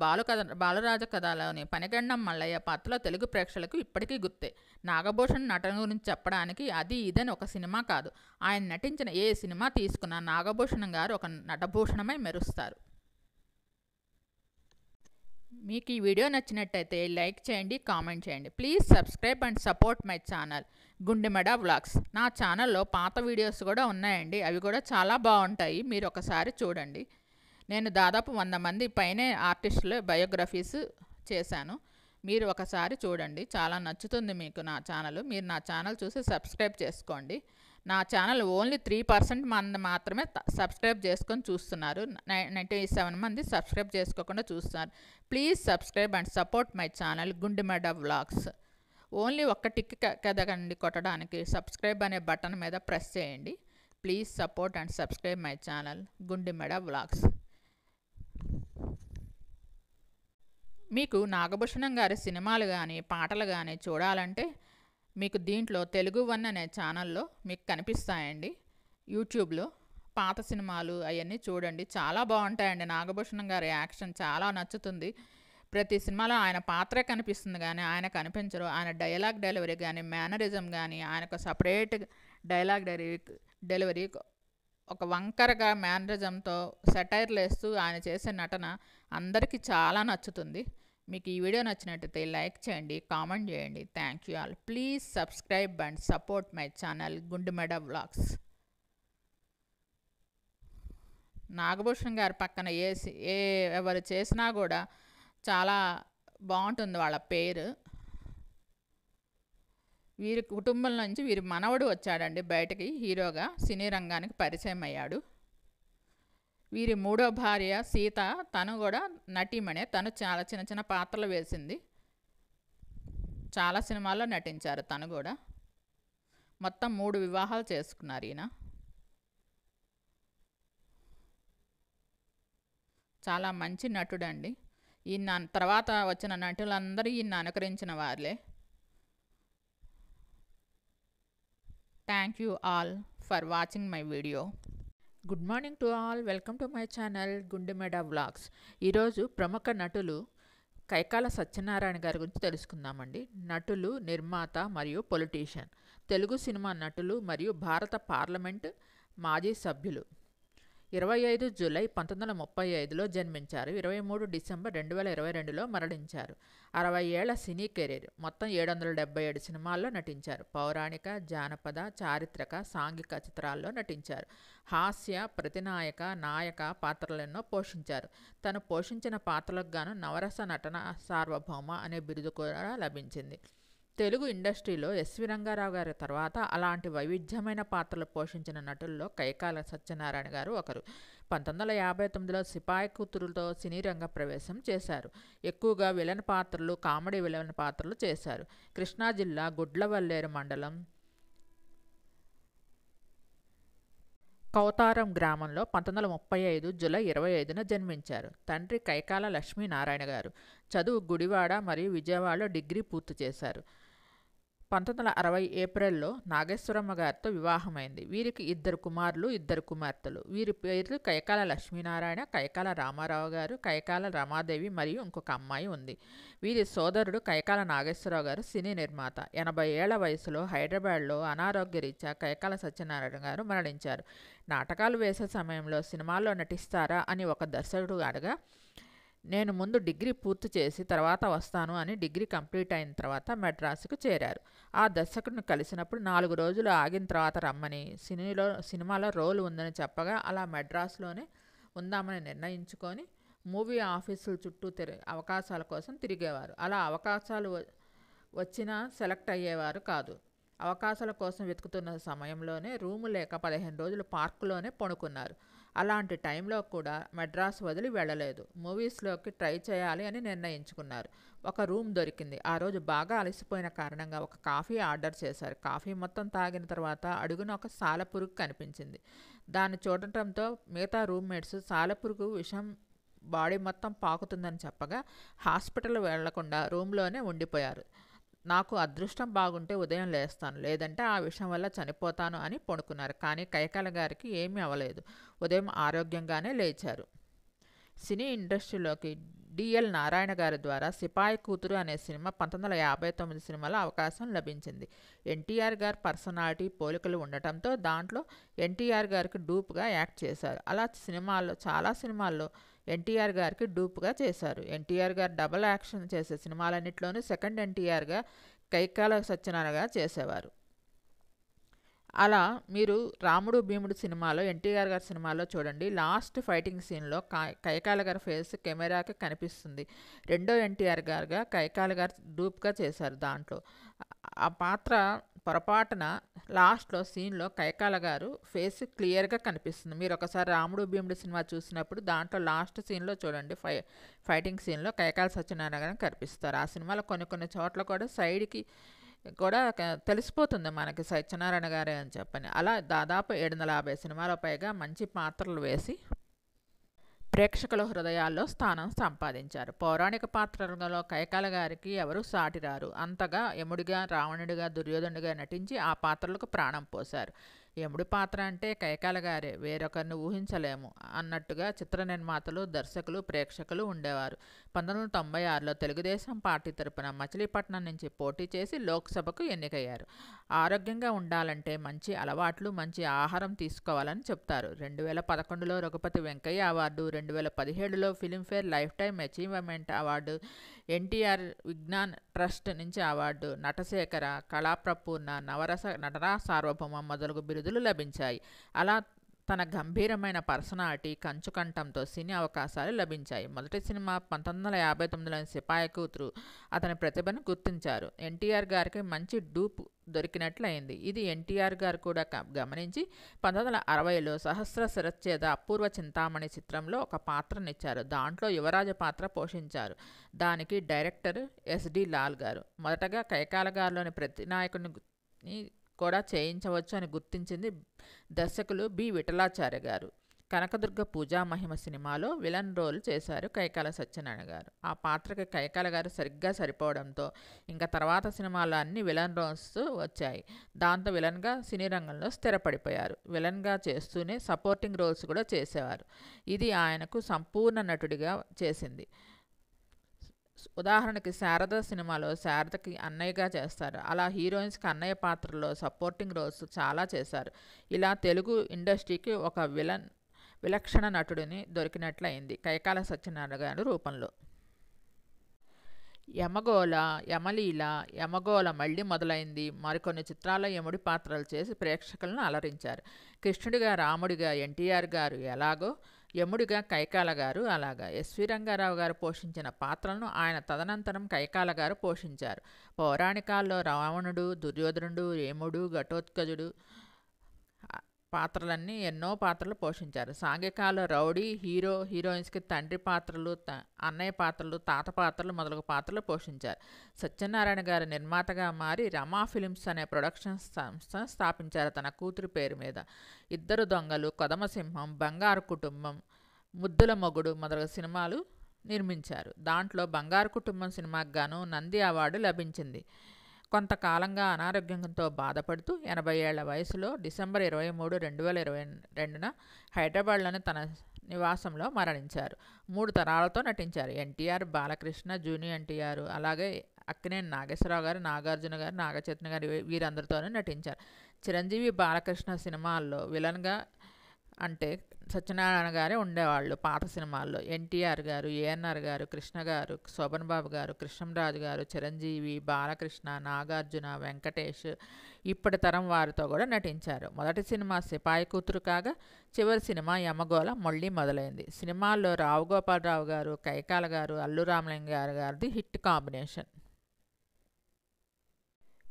బాలరాజ కథలోని పనిగండం మల్లయ్య పాత్రలో తెలుగు ప్రేక్షకులకు ఇప్పటికీ గుర్తే. నాగభూషణ్ నటన గురించి చెప్పడానికి అది ఇదని ఒక సినిమా కాదు. ఆయన నటించిన ఏ సినిమా తీసుకున్నా నాగభూషణం గారు ఒక నటభూషణమై మెరుస్తారు. మీకు ఈ వీడియో నచ్చినట్టయితే లైక్ చేయండి, కామెంట్ చేయండి. Please subscribe and support my channel Gundimeda vlogs. నా ఛానల్లో పాత వీడియోస్ కూడా ఉన్నాయండి, అవి కూడా చాలా బాగుంటాయి, మీరు ఒకసారి చూడండి. నేను దాదాపు 100 మంది పైనే ఆర్టిస్టుల బయోగ్రఫీస్ చేశాను, మీరు ఒకసారి చూడండి, చాలా నచ్చుతుంది మీకు నా ఛానల్. మీరు నా ఛానల్ చూసి సబ్స్క్రైబ్ చేసుకోండి. నా ఛానల్ ఓన్లీ 3% మంది మాత్రమే సబ్స్క్రైబ్ చేసుకొని చూస్తున్నారు. 97 మంది సబ్స్క్రైబ్ చేసుకోకుండా చూస్తున్నారు. Please subscribe and support my channel Gundimeda vlogs. Only ఒక్క టిక్ కదకండి కొట్టడానికి, సబ్స్క్రైబ్ అనే బటన్ మీద ప్రెస్ చేయండి. Please support and subscribe my channel Gundimeda vlogs. మీకు నాగభూషణం గారి సినిమాలు కానీ పాటలు కానీ చూడాలంటే మీకు దీంట్లో తెలుగు వన్ అనే ఛానల్లో మీకు కనిపిస్తాయండి. యూట్యూబ్లో పాత సినిమాలు అవన్నీ చూడండి, చాలా బాగుంటాయండి. నాగభూషణం గారి యాక్షన్ చాలా నచ్చుతుంది. ప్రతి సినిమాలో ఆయన పాత్రే కనిపిస్తుంది కానీ ఆయన కనిపించరు. ఆయన డైలాగ్ డెలివరీ కానీ, మేనరిజం కానీ, ఆయనకు సపరేట్ డైలాగ్ డెలివరీ ఒక వంకరగా మేనరిజంతో సెటైర్లు వేస్తూ ఆయన చేసే నటన అందరికీ చాలా నచ్చుతుంది. మీకు ఈ వీడియో నచ్చినట్టయితే లైక్ చేయండి, కామెంట్ చేయండి. Thank you all. Please subscribe and support my channel Gundimeda vlogs. Nagabhushanam గారి పక్కన ఎవరు చేసినా కూడా చాలా బాగుంటుంది వాళ్ళ పేరు. వీరి కుటుంబం నుంచి వీరి మనవడు వచ్చాడండి బయటకి, హీరోగా సినీ రంగానికి పరిచయం అయ్యాడు. వీరి మూడో భార్య సీత, తను కూడా నటీమణే. తను చాలా చిన్న చిన్న పాత్రలు వేసింది, చాలా సినిమాల్లో నటించారు తను కూడా. మొత్తం 3 వివాహాలు చేసుకున్నారు ఈయన. చాలా మంచి నటుడండి. ఈయన తర్వాత వచ్చిన నటులందరూ ఈయన అనుకరించిన వారులే. Thank you all for watching my video. Good morning to all, welcome to my channel Gundimeda vlogs. ఈరోజు ప్రముఖ నటులు కైకాల సత్యనారాయణ గారి గురించి తెలుసుకుందామండి. నటులు, నిర్మాత మరియు పొలిటీషియన్, తెలుగు సినిమా నటులు మరియు భారత పార్లమెంట్ మాజీ సభ్యులు. 25 జూలై 1935లో జన్మించారు. 23 డిసెంబర్ 2022లో మరణించారు. 60 ఏళ్ల సినీ కెరీర్. మొత్తం 777 సినిమాల్లో నటించారు. పౌరాణిక, జానపద, చారిత్రక, సాంఘిక చిత్రాల్లో నటించారు. హాస్య, ప్రతినాయక, నాయక పాత్రలెన్నో పోషించారు. తను పోషించిన పాత్రలకు గాను నవరస నటన సార్వభౌమ అనే బిరుదు కూడా లభించింది. తెలుగు ఇండస్ట్రీలో ఎస్వి రంగారావు గారి తర్వాత అలాంటి వైవిధ్యమైన పాత్రలు పోషించిన నటుల్లో కైకాల సత్యనారాయణ గారు ఒకరు. 1959లో సిపాయి కూతురుతో సినీ రంగ ప్రవేశం చేశారు. ఎక్కువగా విలన్ పాత్రలు, కామెడీ విలన్ పాత్రలు చేశారు. కృష్ణా జిల్లా గుడ్లవల్లేరు మండలం కౌతారం గ్రామంలో 1935 జూలై 25న జన్మించారు. తండ్రి కైకాల లక్ష్మీనారాయణ గారు. చదువు గుడివాడ మరియు విజయవాడలో డిగ్రీ పూర్తి చేశారు. 1960 ఏప్రిల్లో నాగేశ్వరమ్మ గారితో వివాహమైంది. వీరికి 2 కుమారులు, 2 కుమార్తెలు. వీరి పేర్లు కైకాల లక్ష్మీనారాయణ, కైకాల రామారావు గారు, కైకాల రమాదేవి మరియు ఇంకొక అమ్మాయి ఉంది. వీరి సోదరుడు కైకాల నాగేశ్వరరావు గారు సినీ నిర్మాత. 80 ఏళ్ల వయసులో హైదరాబాద్లో అనారోగ్యరీత్యా కైకాల సత్యనారాయణ గారు మరణించారు. నాటకాలు వేసే సమయంలో సినిమాల్లో నటిస్తారా అని ఒక దర్శకుడు అడగా, నేను ముందు డిగ్రీ పూర్తి చేసి తర్వాత వస్తాను అని డిగ్రీ కంప్లీట్ అయిన తర్వాత మెడ్రాస్కు చేరారు. ఆ దర్శకుడిని కలిసినప్పుడు 4 రోజులు ఆగిన తర్వాత రమ్మని, సినిమాలో రోల్ ఉందని చెప్పగా అలా మెడ్రాస్లోనే ఉందామని నిర్ణయించుకొని మూవీ ఆఫీసుల చుట్టూ అవకాశాల కోసం తిరిగేవారు. అలా అవకాశాలు వచ్చినా సెలెక్ట్ అయ్యేవారు కాదు. అవకాశాల కోసం వెతుకుతున్న సమయంలోనే రూము లేక 15 రోజులు పార్కులోనే పడుకున్నారు. అలాంటి టైంలో కూడా మెడ్రాస్ వదిలి వెళ్ళలేదు. మూవీస్లోకి ట్రై చేయాలి అని నిర్ణయించుకున్నారు. ఒక రూమ్ దొరికింది. ఆ రోజు బాగా అలసిపోయిన కారణంగా ఒక కాఫీ ఆర్డర్ చేశారు. కాఫీ మొత్తం తాగిన తర్వాత అడుగున ఒక సాలెపురుగు కనిపించింది. దాన్ని చూడటంతో మిగతా రూమ్మేట్స్ సాలెపురుగు విషం బాడీ మొత్తం పాకుతుందని చెప్పగా హాస్పిటల్ వెళ్లకుండా రూమ్లోనే ఉండిపోయారు. నాకు అదృష్టం బాగుంటే ఉదయం లేస్తాను, లేదంటే ఆ విషయం వల్ల చనిపోతాను అని పడుకున్నారు. కానీ కైకాల గారికి ఏమీ అవ్వలేదు. ఉదయం ఆరోగ్యంగానే లేచారు. సినీ ఇండస్ట్రీలోకి డిఎల్ నారాయణ గారి ద్వారా సిపాయి కూతురు అనే సినిమా 1959 సినిమాలో అవకాశం లభించింది. ఎన్టీఆర్ గారి పర్సనాలిటీ పోలికలు ఉండటంతో దాంట్లో ఎన్టీఆర్ గారికి డూప్గా యాక్ట్ చేశారు. అలా చాలా సినిమాల్లో ఎన్టీఆర్ గారికి డూప్గా చేశారు. ఎన్టీఆర్ గారు డబుల్ యాక్షన్ చేసే సినిమాలన్నింటిలోనూ సెకండ్ ఎన్టీఆర్గా కైకాల సత్యనారాయణ గారు చేసేవారు. అలా మీరు రాముడు భీముడు సినిమాలో ఎన్టీఆర్ గారి సినిమాలో చూడండి, లాస్ట్ ఫైటింగ్ సీన్లో కైకాల గారి ఫేస్ కెమెరాకి కనిపిస్తుంది. రెండో ఎన్టీఆర్ గారుగా కైకాల గారు డూప్గా చేశారు. దాంట్లో ఆ పాత్ర పొరపాటున లాస్ట్లో సీన్లో కైకాల గారు ఫేస్ క్లియర్గా కనిపిస్తుంది. మీరు ఒకసారి రాముడు భీముడు సినిమా చూసినప్పుడు దాంట్లో లాస్ట్ సీన్లో చూడండి, ఫైటింగ్ సీన్లో కైకాల సత్యనారాయణ గారు కనిపిస్తారు. ఆ సినిమాలో కొన్ని చోట్ల కూడా సైడ్కి కూడా తెలిసిపోతుంది మనకి సత్యనారాయణ గారే అని చెప్పని. అలా దాదాపు 750 సినిమాల పైగా మంచి పాత్రలు వేసి ప్రేక్షకుల హృదయాల్లో స్థానం సంపాదించారు. పౌరాణిక పాత్రలలో కైకాల గారికి ఎవరు సాటిరారు. అంతగా యముడిగా, రావణుడిగా, దుర్యోధనుడిగా నటించి ఆ పాత్రలకు ప్రాణం పోశారు. యముడి పాత్ర అంటే కైకాల గారే, వేరొకరిని ఊహించలేము అన్నట్టుగా చిత్ర నిర్మాతలు, దర్శకులు, ప్రేక్షకులు ఉండేవారు. 1996లో తెలుగుదేశం పార్టీ తరపున మచిలీపట్నం నుంచి పోటీ చేసి లోక్సభకు ఎన్నికయ్యారు. ఆరోగ్యంగా ఉండాలంటే మంచి అలవాట్లు, మంచి ఆహారం తీసుకోవాలని చెప్తారు. 2011లో రఘుపతి వెంకయ్య అవార్డు, 2017లో Filmfare life time achievement award, NTR Vignan trust నుంచి అవార్డు, నటశేఖర, కళాప్రపూర్ణ, నవరస నటనా సార్వభౌమ మొదలగు బిరుదులు లభించాయి. అలా తన గంభీరమైన పర్సనాలిటీ, కంచుకంఠంతో సినీ అవకాశాలు లభించాయి. మొదటి సినిమా 1959లోని సిపాయి కూతురు అతని ప్రతిభను గుర్తించారు. ఎన్టీఆర్ గారికి మంచి డూప్ దొరికినట్లయింది. ఇది ఎన్టీఆర్ గారు కూడా గమనించి 1960లో సహస్ర శిరచ్ఛేద అపూర్వ చింతామణి చిత్రంలో ఒక పాత్రనిచ్చారు. దాంట్లో యువరాజు పాత్ర పోషించారు. దానికి డైరెక్టర్ ఎస్డి లాల్ గారు మొదటగా కైకాల గారిలోని ప్రతి నాయకుని కూడా చేయించవచ్చు అని గుర్తించింది దర్శకులు బి విఠలాచార్య గారు. కనకదుర్గ పూజా మహిమ సినిమాలో విలన్ రోల్ చేశారు కైకాల సత్యనారాయణ గారు. ఆ పాత్రకి కైకాల గారు సరిగ్గా సరిపోవడంతో ఇంకా తర్వాత సినిమాల్లో అన్ని విలన్ రోల్స్ వచ్చాయి. దాంతో విలన్గా సినీ రంగంలో స్థిరపడిపోయారు. విలన్గా చేస్తూనే సపోర్టింగ్ రోల్స్ కూడా చేసేవారు. ఇది ఆయనకు సంపూర్ణ నటుడిగా చేసింది. ఉదాహరణకి శారద సినిమాలో శారదకి అన్నయ్యగా చేస్తారు. అలా హీరోయిన్స్కి అన్నయ్య పాత్రలో సపోర్టింగ్ రోల్స్ చాలా చేశారు. ఇలా తెలుగు ఇండస్ట్రీకి ఒక విలన్ విలక్షణ నటుడిని దొరికినట్లయింది కైకాల సత్యనారాయణ గారి రూపంలో. యమగోళ, యమలీల, యమగోళ మళ్ళీ మొదలైంది. మరికొన్ని చిత్రాల్లో యముడి పాత్రలు చేసి ప్రేక్షకులను అలరించారు. కృష్ణుడిగా, రాముడిగా ఎన్టీఆర్ గారు ఎలాగో, యముడిగా కైకాల గారు అలాగా. ఎస్వి రంగారావు గారు పోషించిన పాత్రలను ఆయన తదనంతరం కైకాల గారు పోషించారు. పౌరాణికాల్లో రావణుడు, దుర్యోధనుడు, రేముడు, ఘటోత్కచుడు పాత్రలన్నీ ఎన్నో పాత్రలు పోషించారు. సాంఘికాల్లో రౌడీ, హీరో, హీరోయిన్స్కి తండ్రి పాత్రలు, అన్నయ్య పాత్రలు, తాత పాత్రలు మొదలగు పాత్రలు పోషించారు. సత్యనారాయణ గారు నిర్మాతగా మారి రమా ఫిలిమ్స్ అనే ప్రొడక్షన్ సంస్థ స్థాపించారు తన కూతురు పేరు మీద. ఇద్దరు దొంగలు, కొదమసింహం, బంగారు కుటుంబం, ముద్దుల మొగుడు మొదలగు సినిమాలు నిర్మించారు. దాంట్లో బంగారు కుటుంబం సినిమాకు గాను నంది అవార్డు లభించింది. కొంతకాలంగా అనారోగ్యంతో బాధపడుతూ 80 ఏళ్ల వయసులో డిసెంబర్ 23, 2022న హైదరాబాద్లోని తన నివాసంలో మరణించారు. 3 తరాలతో నటించారు. ఎన్టీఆర్, బాలకృష్ణ, జూనియర్ ఎన్టీఆర్, అలాగే అక్కినేని నాగేశ్వరరావు గారు, నాగార్జున గారు, నాగచైతన్య గారు వీరందరితోనూ నటించారు. చిరంజీవి, బాలకృష్ణ సినిమాల్లో విలన్గా అంటే సత్యనారాయణ గారే ఉండేవాళ్ళు పాత సినిమాల్లో. ఎన్టీఆర్ గారు, ఏఎన్ఆర్ గారు, కృష్ణ గారు, శోభన్ బాబు గారు, కృష్ణంరాజు గారు, చిరంజీవి, బాలకృష్ణ, నాగార్జున, వెంకటేష్ ఇప్పటి తరం వారితో కూడా నటించారు. మొదటి సినిమా సిపాయి కూతురు కాగా చివరి సినిమా యమగోళ మళ్ళీ మొదలైంది. సినిమాల్లో రావు గోపాలరావు గారు, కైకాల గారు, అల్లు రామలింగ గారిది హిట్ కాంబినేషన్.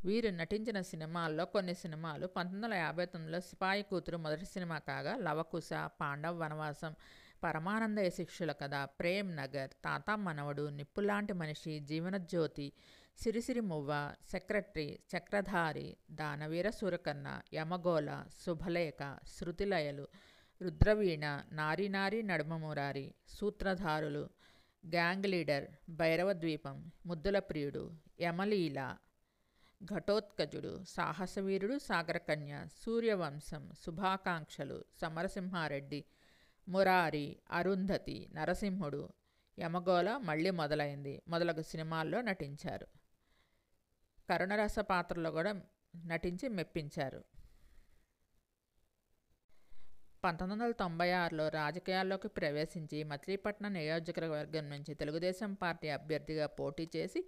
వీరు నటించిన సినిమాల్లో కొన్ని సినిమాలు 1959లో సిపాయి కూతురు మొదటి సినిమా కాగా లవకుశ, పాండవ వనవాసం, పరమానందయ్య శిష్యుల కథ, ప్రేమ్ నగర్, తాత మనవడు, నిప్పులాంటి మనిషి, జీవనజ్యోతి, సిరిసిరి మువ్వ, సెక్రటరీ, చక్రధారి, దానవీర సూరకర్ణ, యమగోళ, శుభలేఖ, శృతిలయలు, రుద్రవీణ, నారీ నారీ నడుమమురారి, సూత్రధారులు, గ్యాంగ్ లీడర్, భైరవ ద్వీపం, ముద్దుల ప్రియుడు, యమలీల, ఘటోత్కచుడు, సాహసవీరుడు, సాగరకన్య, సూర్యవంశం, శుభాకాంక్షలు, సమరసింహారెడ్డి, మురారి, అరుంధతి, నరసింహుడు, యమగోళ మళ్ళీ మొదలైంది మొదలగు సినిమాల్లో నటించారు. కరుణరస పాత్రలో కూడా నటించి మెప్పించారు. 1996లో రాజకీయాల్లోకి ప్రవేశించి మచిలీపట్నం నియోజకవర్గం నుంచి తెలుగుదేశం పార్టీ అభ్యర్థిగా పోటీ చేసి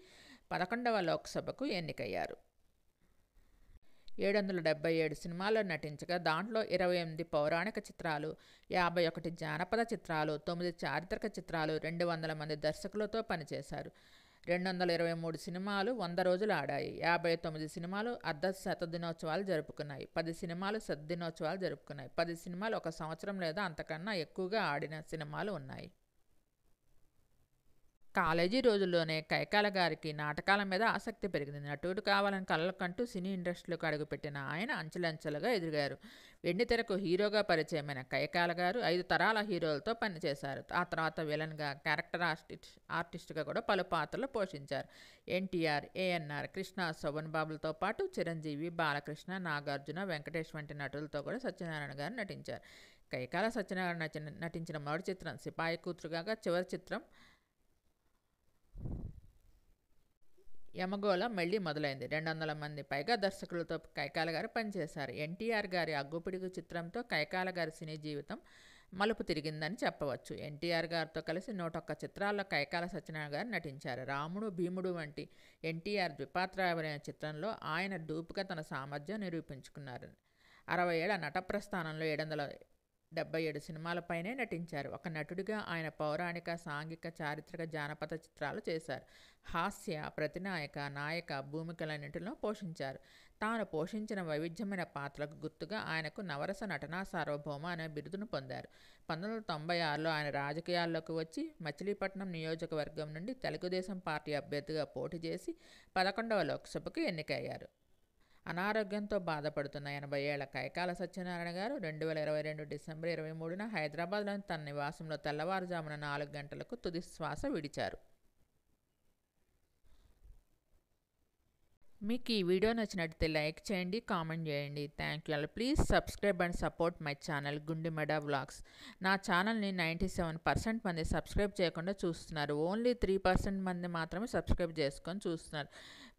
11వ లోక్సభకు ఎన్నికయ్యారు. 777 సినిమాల్లో నటించగా దాంట్లో 28 పౌరాణిక చిత్రాలు, 51 జానపద చిత్రాలు, 9 చారిత్రక చిత్రాలు, 200 మంది దర్శకులతో పనిచేశారు. 223 సినిమాలు 100 రోజులు ఆడాయి. 59 సినిమాలు అర్ధ శతదినోత్సవాలు జరుపుకున్నాయి. 10 సినిమాలు శతదినోత్సవాలు జరుపుకున్నాయి. 10 సినిమాలు 1 సంవత్సరం లేదా అంతకన్నా ఎక్కువగా ఆడిన సినిమాలు ఉన్నాయి. కాలేజీ రోజుల్లోనే కైకాల గారికి నాటకాల మీద ఆసక్తి పెరిగింది. నటుడు కావాలని కలలు కంటూ సినీ ఇండస్ట్రీలోకి అడుగుపెట్టిన ఆయన అంచెలంచెలుగా ఎదిగారు. వెండితెరకు హీరోగా పరిచయమైన కైకాల గారు 5 తరాల హీరోలతో పనిచేశారు. ఆ తర్వాత విలన్గా, క్యారెక్టర్ ఆర్టిస్ట్గా కూడా పలు పాత్రలు పోషించారు. ఎన్టీఆర్, ఏఎన్ఆర్, కృష్ణ, శోభన్ బాబులతో పాటు చిరంజీవి, బాలకృష్ణ, నాగార్జున, వెంకటేష్ వంటి నటులతో కూడా సత్యనారాయణ గారు నటించారు. కైకాల సత్యనారాయణ నటించిన మొదటి చిత్రం సిపాయి కూతురుగా, చివరి చిత్రం యమగోళ మళ్ళీ మొదలైంది. 200 మంది పైగా దర్శకులతో కైకాల గారు పనిచేశారు. ఎన్టీఆర్ గారి అగ్గుపిడుగు చిత్రంతో కైకాల గారి సినీ జీవితం మలుపు తిరిగిందని చెప్పవచ్చు. ఎన్టీఆర్ గారితో కలిసి 101 చిత్రాల్లో కైకాల సత్యనారాయణ గారు నటించారు. రాముడు, భీముడు వంటి ఎన్టీఆర్ ద్విపాత్రాభినయ చిత్రంలో ఆయన డూపుగా తన సామర్థ్యం నిరూపించుకున్నారు. 60 ఏళ్ల నట ప్రస్థానంలో 777 సినిమాలపైనే నటించారు. ఒక నటుడిగా ఆయన పౌరాణిక, సాంఘిక, చారిత్రక, జానపద చిత్రాలు చేశారు. హాస్య, ప్రతినాయక, నాయక భూమికలన్నింటిలో పోషించారు. తాను పోషించిన వైవిధ్యమైన పాత్రలకు గుర్తుగా ఆయనకు నవరస నటనా సార్వభౌమ అనే బిరుదును పొందారు. 1996లో ఆయన రాజకీయాల్లోకి వచ్చి మచిలీపట్నం నియోజకవర్గం నుండి తెలుగుదేశం పార్టీ అభ్యర్థిగా పోటీ చేసి 11వ లోక్సభకు ఎన్నికయ్యారు. అనారోగ్యంతో బాధపడుతున్న 80 ఏళ్ల కైకాల సత్యనారాయణ గారు 2022 డిసెంబర్ 23న హైదరాబాద్లోని తన నివాసంలో తెల్లవారుజామున 4 గంటలకు తుది శ్వాస విడిచారు. మీకు ఈ వీడియో నచ్చినట్లయితే లైక్ చేయండి, కామెంట్ చేయండి. Thank you. Please subscribe and support my channel Gundimeda vlogs. నా ఛానల్ని 97% మంది సబ్స్క్రైబ్ చేయకుండా చూస్తున్నారు. ఓన్లీ 3% మంది మాత్రమే సబ్స్క్రైబ్ చేసుకొని చూస్తున్నారు.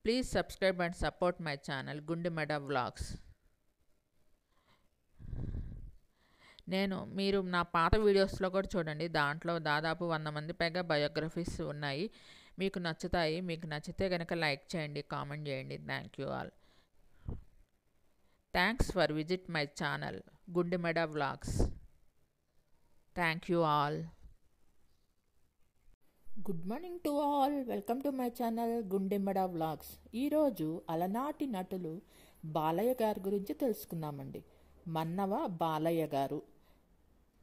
Please subscribe and support my channel Gundimeda vlogs. మీరు నా పాత వీడియోస్లో కూడా చూడండి, దాంట్లో దాదాపు 100 మంది పైగా బయోగ్రఫీస్ ఉన్నాయి. మీకు నచ్చుతాయి. మీకు నచ్చితే కనుక లైక్ చేయండి, కామెంట్ చేయండి. Thank you all. Thanks for visit my channel Gundimeda vlogs. Thank you all. Good morning to all. Welcome to my channel Gundimeda vlogs. ఈరోజు అలనాటి నటులు బాలయ్య గారి గురించి తెలుసుకుందామండి. మన్నవ బాలయ్య గారు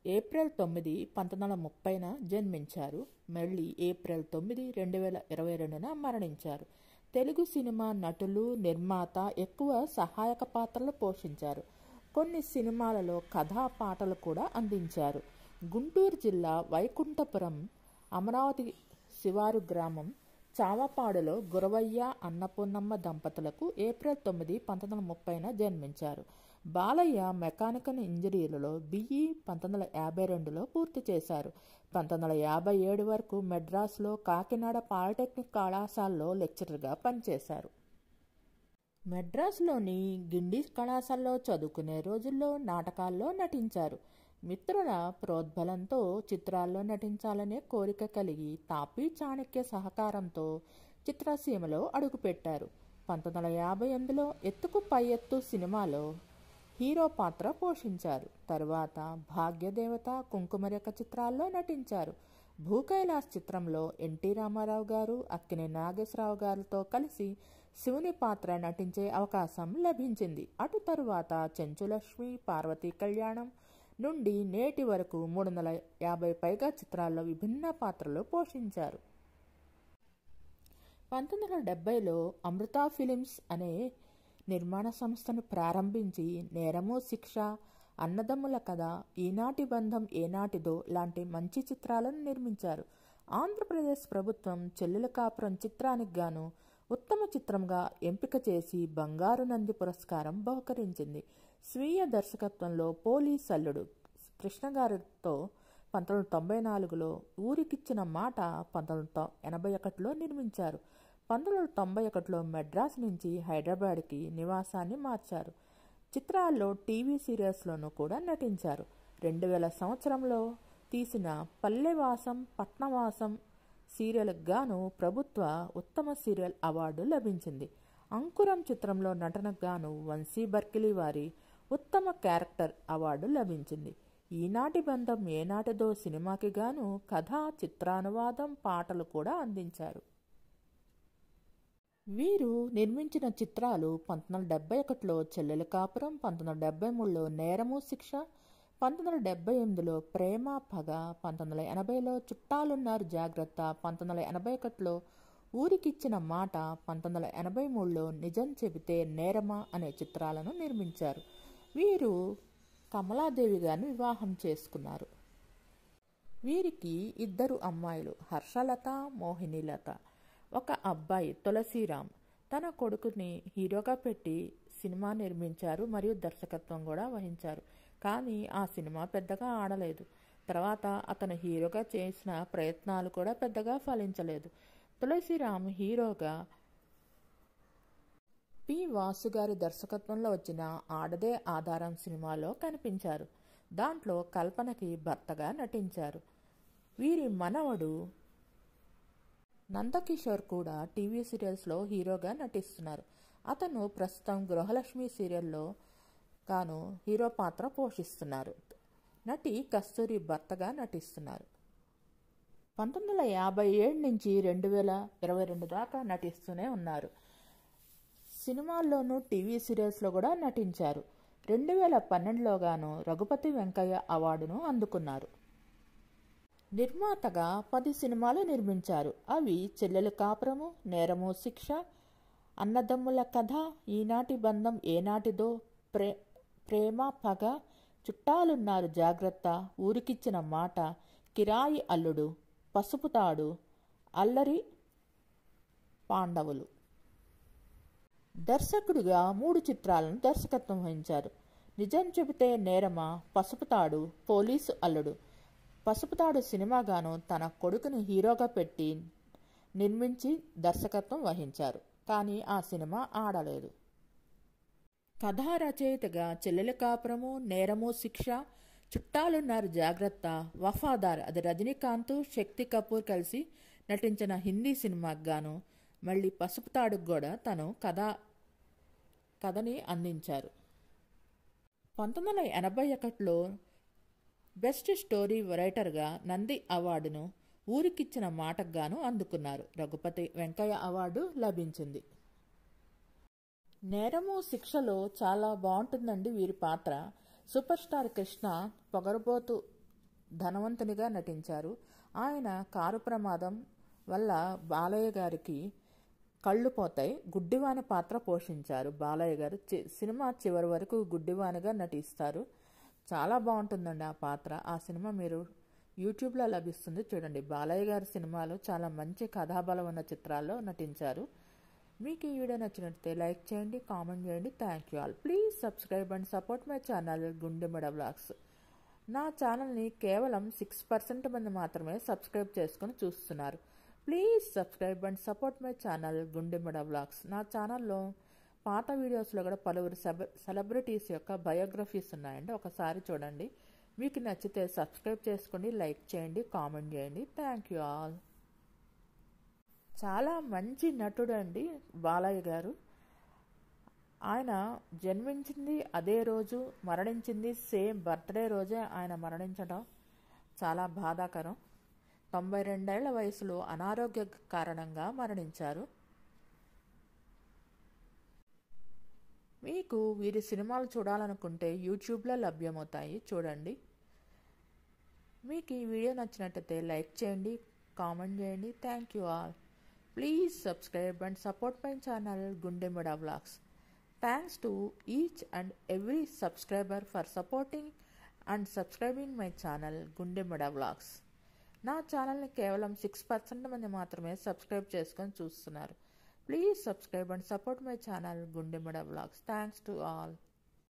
ఏప్రిల్ 9, 1930న జన్మించారు. మళ్ళీ ఏప్రిల్ 9, 2022న మరణించారు. తెలుగు సినిమా నటులు, నిర్మాత, ఎక్కువ సహాయక పాత్రలు పోషించారు. కొన్ని సినిమాలలో కథా పాటలు కూడా అందించారు. గుంటూరు జిల్లా వైకుంఠపురం అమరావతి శివారు గ్రామం చావపాడులో గురవయ్య, అన్నపూర్ణమ్మ దంపతులకు ఏప్రిల్ 9, 1930న జన్మించారు. బాలయ్య మెకానికల్ ఇంజనీర్లో BE 1952లో పూర్తి చేశారు. 1957 వరకు మెడ్రాస్లో కాకినాడ పాలిటెక్నిక్ కళాశాలలో లెక్చరర్గా పనిచేశారు. మెడ్రాస్లోని గిండి కళాశాలలో చదువుకునే రోజుల్లో నాటకాల్లో నటించారు. మిత్రుల ప్రోద్బలంతో చిత్రాల్లో నటించాలనే కోరిక కలిగి తాపీ చాణక్య సహకారంతో చిత్రసీమలో అడుగుపెట్టారు. 1958లో ఎత్తుకు పై ఎత్తు సినిమాలో హీరో పాత్ర పోషించారు. తరువాత భాగ్యదేవత, కుంకుమరేఖ చిత్రాల్లో నటించారు. భూకైలాస్ చిత్రంలో ఎన్టీ రామారావు గారు, అక్కినేని నాగేశ్వరరావు గారితో కలిసి శివుని పాత్ర నటించే అవకాశం లభించింది. అటు తరువాత చెంచులక్ష్మి, పార్వతీ కళ్యాణం నుండి నేటి వరకు 350 పైగా చిత్రాల్లో విభిన్న పాత్రలు పోషించారు. 1970లో అమృత ఫిలిమ్స్ అనే నిర్మాణ సంస్థను ప్రారంభించి నేరము శిక్ష, అన్నదమ్ముల కథ, ఈనాటి బంధం ఏనాటిదో లాంటి మంచి చిత్రాలను నిర్మించారు. ఆంధ్రప్రదేశ్ ప్రభుత్వం చెల్లెల కాపురం చిత్రానికి గాను ఉత్తమ చిత్రంగా ఎంపిక చేసి బంగారు నంది పురస్కారం బహుకరించింది. స్వీయ దర్శకత్వంలో పోలీస్ అల్లుడు కృష్ణగారితో 1994లో, ఊరికిచ్చిన మాట 1981లో నిర్మించారు. 1991లో మెడ్రాస్ నుంచి హైదరాబాద్కి నివాసాన్ని మార్చారు. చిత్రాల్లో, టీవీ సీరియల్స్లోనూ కూడా నటించారు. 2000 సంవత్సరంలో తీసిన పల్లెవాసం పట్నవాసం సీరియల్కి గాను ప్రభుత్వ ఉత్తమ సీరియల్ అవార్డు లభించింది. అంకురం చిత్రంలో నటనకు గాను వంశీ బర్కిలి వారి ఉత్తమ క్యారెక్టర్ అవార్డు లభించింది. ఈనాటి బంధం ఏనాటిదో సినిమాకి గాను కథ, చిత్రానువాదం, పాటలు కూడా అందించారు. వీరు నిర్మించిన చిత్రాలు 1971లో చెల్లెల కాపురం, 1973లో నేరము శిక్ష, 1978లో ప్రేమ పగ, 1980లో చుట్టాలున్నారు జాగ్రత్త, 1981లో ఊరికిచ్చిన మాట, 1983లో నిజం చెబితే నేరమా అనే చిత్రాలను నిర్మించారు. వీరు కమలాదేవి గారిని వివాహం చేసుకున్నారు. వీరికి 2 అమ్మాయిలు, హర్షలత, మోహినీలత. ఒక అబ్బాయి తులసిరామ్. తన కొడుకుని హీరోగా పెట్టి సినిమా నిర్మించారు మరియు దర్శకత్వం కూడా వహించారు. కానీ ఆ సినిమా పెద్దగా ఆడలేదు. తర్వాత అతను హీరోగా చేసిన ప్రయత్నాలు కూడా పెద్దగా ఫలించలేదు. తులసిరామ్ హీరోగా పి. వాసు గారి దర్శకత్వంలో వచ్చిన ఆడదే ఆధారం సినిమాలో కనిపించారు. దాంట్లో కల్పనకి భర్తగా నటించారు. వీరి మనవడు నందకిషోర్ కూడా టీవీ సీరియల్స్లో హీరోగా నటిస్తున్నారు. అతను ప్రస్తుతం గృహలక్ష్మి సీరియల్లో గాను హీరో పాత్ర పోషిస్తున్నారు. నటి కస్తూరి భర్తగా నటిస్తున్నారు. 1957 నుంచి 2022 దాకా నటిస్తూనే ఉన్నారు. సినిమాల్లోనూ, టీవీ సీరియల్స్లో కూడా నటించారు. 2012లో గాను రఘుపతి వెంకయ్య అవార్డును అందుకున్నారు. నిర్మాతగా 10 సినిమాలు నిర్మించారు. అవి చెల్లెలు కాపురము, నేరము శిక్ష, అన్నదమ్ముల కథ, ఈనాటి బంధం ఏనాటిదో, ప్రేమ పగ, చుట్టాలున్నారు జాగ్రత్త, ఊరికిచ్చిన మాట, కిరాయి అల్లుడు, పసుపు తాడు, అల్లరి పాండవులు. దర్శకుడిగా 3 చిత్రాలను దర్శకత్వం వహించారు. నిజం చెబితే నేరమా, పసుపుతాడు, పోలీసు అల్లుడు. పసుపుతాడు సినిమాగాను తన కొడుకుని హీరోగా పెట్టి నిర్మించి దర్శకత్వం వహించారు. కానీ ఆ సినిమా ఆడలేదు. కథా రచయితగా చెల్లెల కాపురము, నేరము శిక్ష, చుట్టాలున్నారు జాగ్రత్త, వఫాదార్ అది రజనీకాంత్, శక్తి కపూర్ కలిసి నటించిన హిందీ సినిమాకు గాను మళ్ళీ పసుపు తాడుకు కూడా తను కథని అందించారు. 1981లో బెస్ట్ స్టోరీ రైటర్గా నంది అవార్డును ఊరికిచ్చిన మాటకు గాను అందుకున్నారు. రఘుపతి వెంకయ్య అవార్డు లభించింది. నేరము శిక్షలో చాలా బాగుంటుందండి వీరి పాత్ర. సూపర్ స్టార్ కృష్ణ పొగరబోతు ధనవంతునిగా నటించారు. ఆయన కారు ప్రమాదం వల్ల బాలయ్య గారికి కళ్ళు పోతాయి, గుడ్డివాని పాత్ర పోషించారు. బాలయ్య గారు సినిమా చివరి వరకు గుడ్డివానిగా నటిస్తారు. చాలా బాగుంటుందండి ఆ పాత్ర. ఆ సినిమా మీరు యూట్యూబ్లో లభిస్తుంది, చూడండి. బాలయ్య గారి సినిమాలు చాలా మంచి కథాబలం ఉన్న చిత్రాల్లో నటించారు. మీకు ఈ వీడియో నచ్చినట్లయితే లైక్ చేయండి, కామెంట్ చేయండి. Thank you all. Please subscribe and support my channel గుండెమడ vlogs. నా ఛానల్ని కేవలం 6% మంది మాత్రమే సబ్స్క్రైబ్ చేసుకుని చూస్తున్నారు. Please subscribe and support my channel గుండెమడ vlogs. నా ఛానల్లో పాత వీడియోస్లో కూడా పలువురు సెలబ్రిటీస్ యొక్క బయోగ్రఫీస్ ఉన్నాయండి, ఒకసారి చూడండి. మీకు నచ్చితే సబ్స్క్రైబ్ చేసుకోండి, లైక్ చేయండి, కామెంట్ చేయండి. Thank you all. చాలా మంచి నటుడు అండి బాలయ్య గారు. ఆయన జన్మించింది అదే రోజు, మరణించింది సేమ్ బర్త్డే రోజే ఆయన మరణించడం చాలా బాధాకరం. 92 ఏళ్ల వయసులో అనారోగ్య కారణంగా మరణించారు. మీకు వీరి సినిమాలు చూడాలనుకుంటే యూట్యూబ్లో లభ్యమవుతాయి, చూడండి. మీకు ఈ వీడియో నచ్చినట్లయితే లైక్ చేయండి, కామెంట్ చేయండి. Thank you all. Please subscribe and support my channel Gundemada Vlogs. Thanks to each and every subscriber for supporting and subscribing my channel Gundemada Vlogs. నా ఛానల్ని కేవలం 6% మంది మాత్రమే సబ్స్క్రైబ్ చేసుకొని చూస్తున్నారు. Please subscribe and support my channel గుండెమడ vlogs. Thanks to all.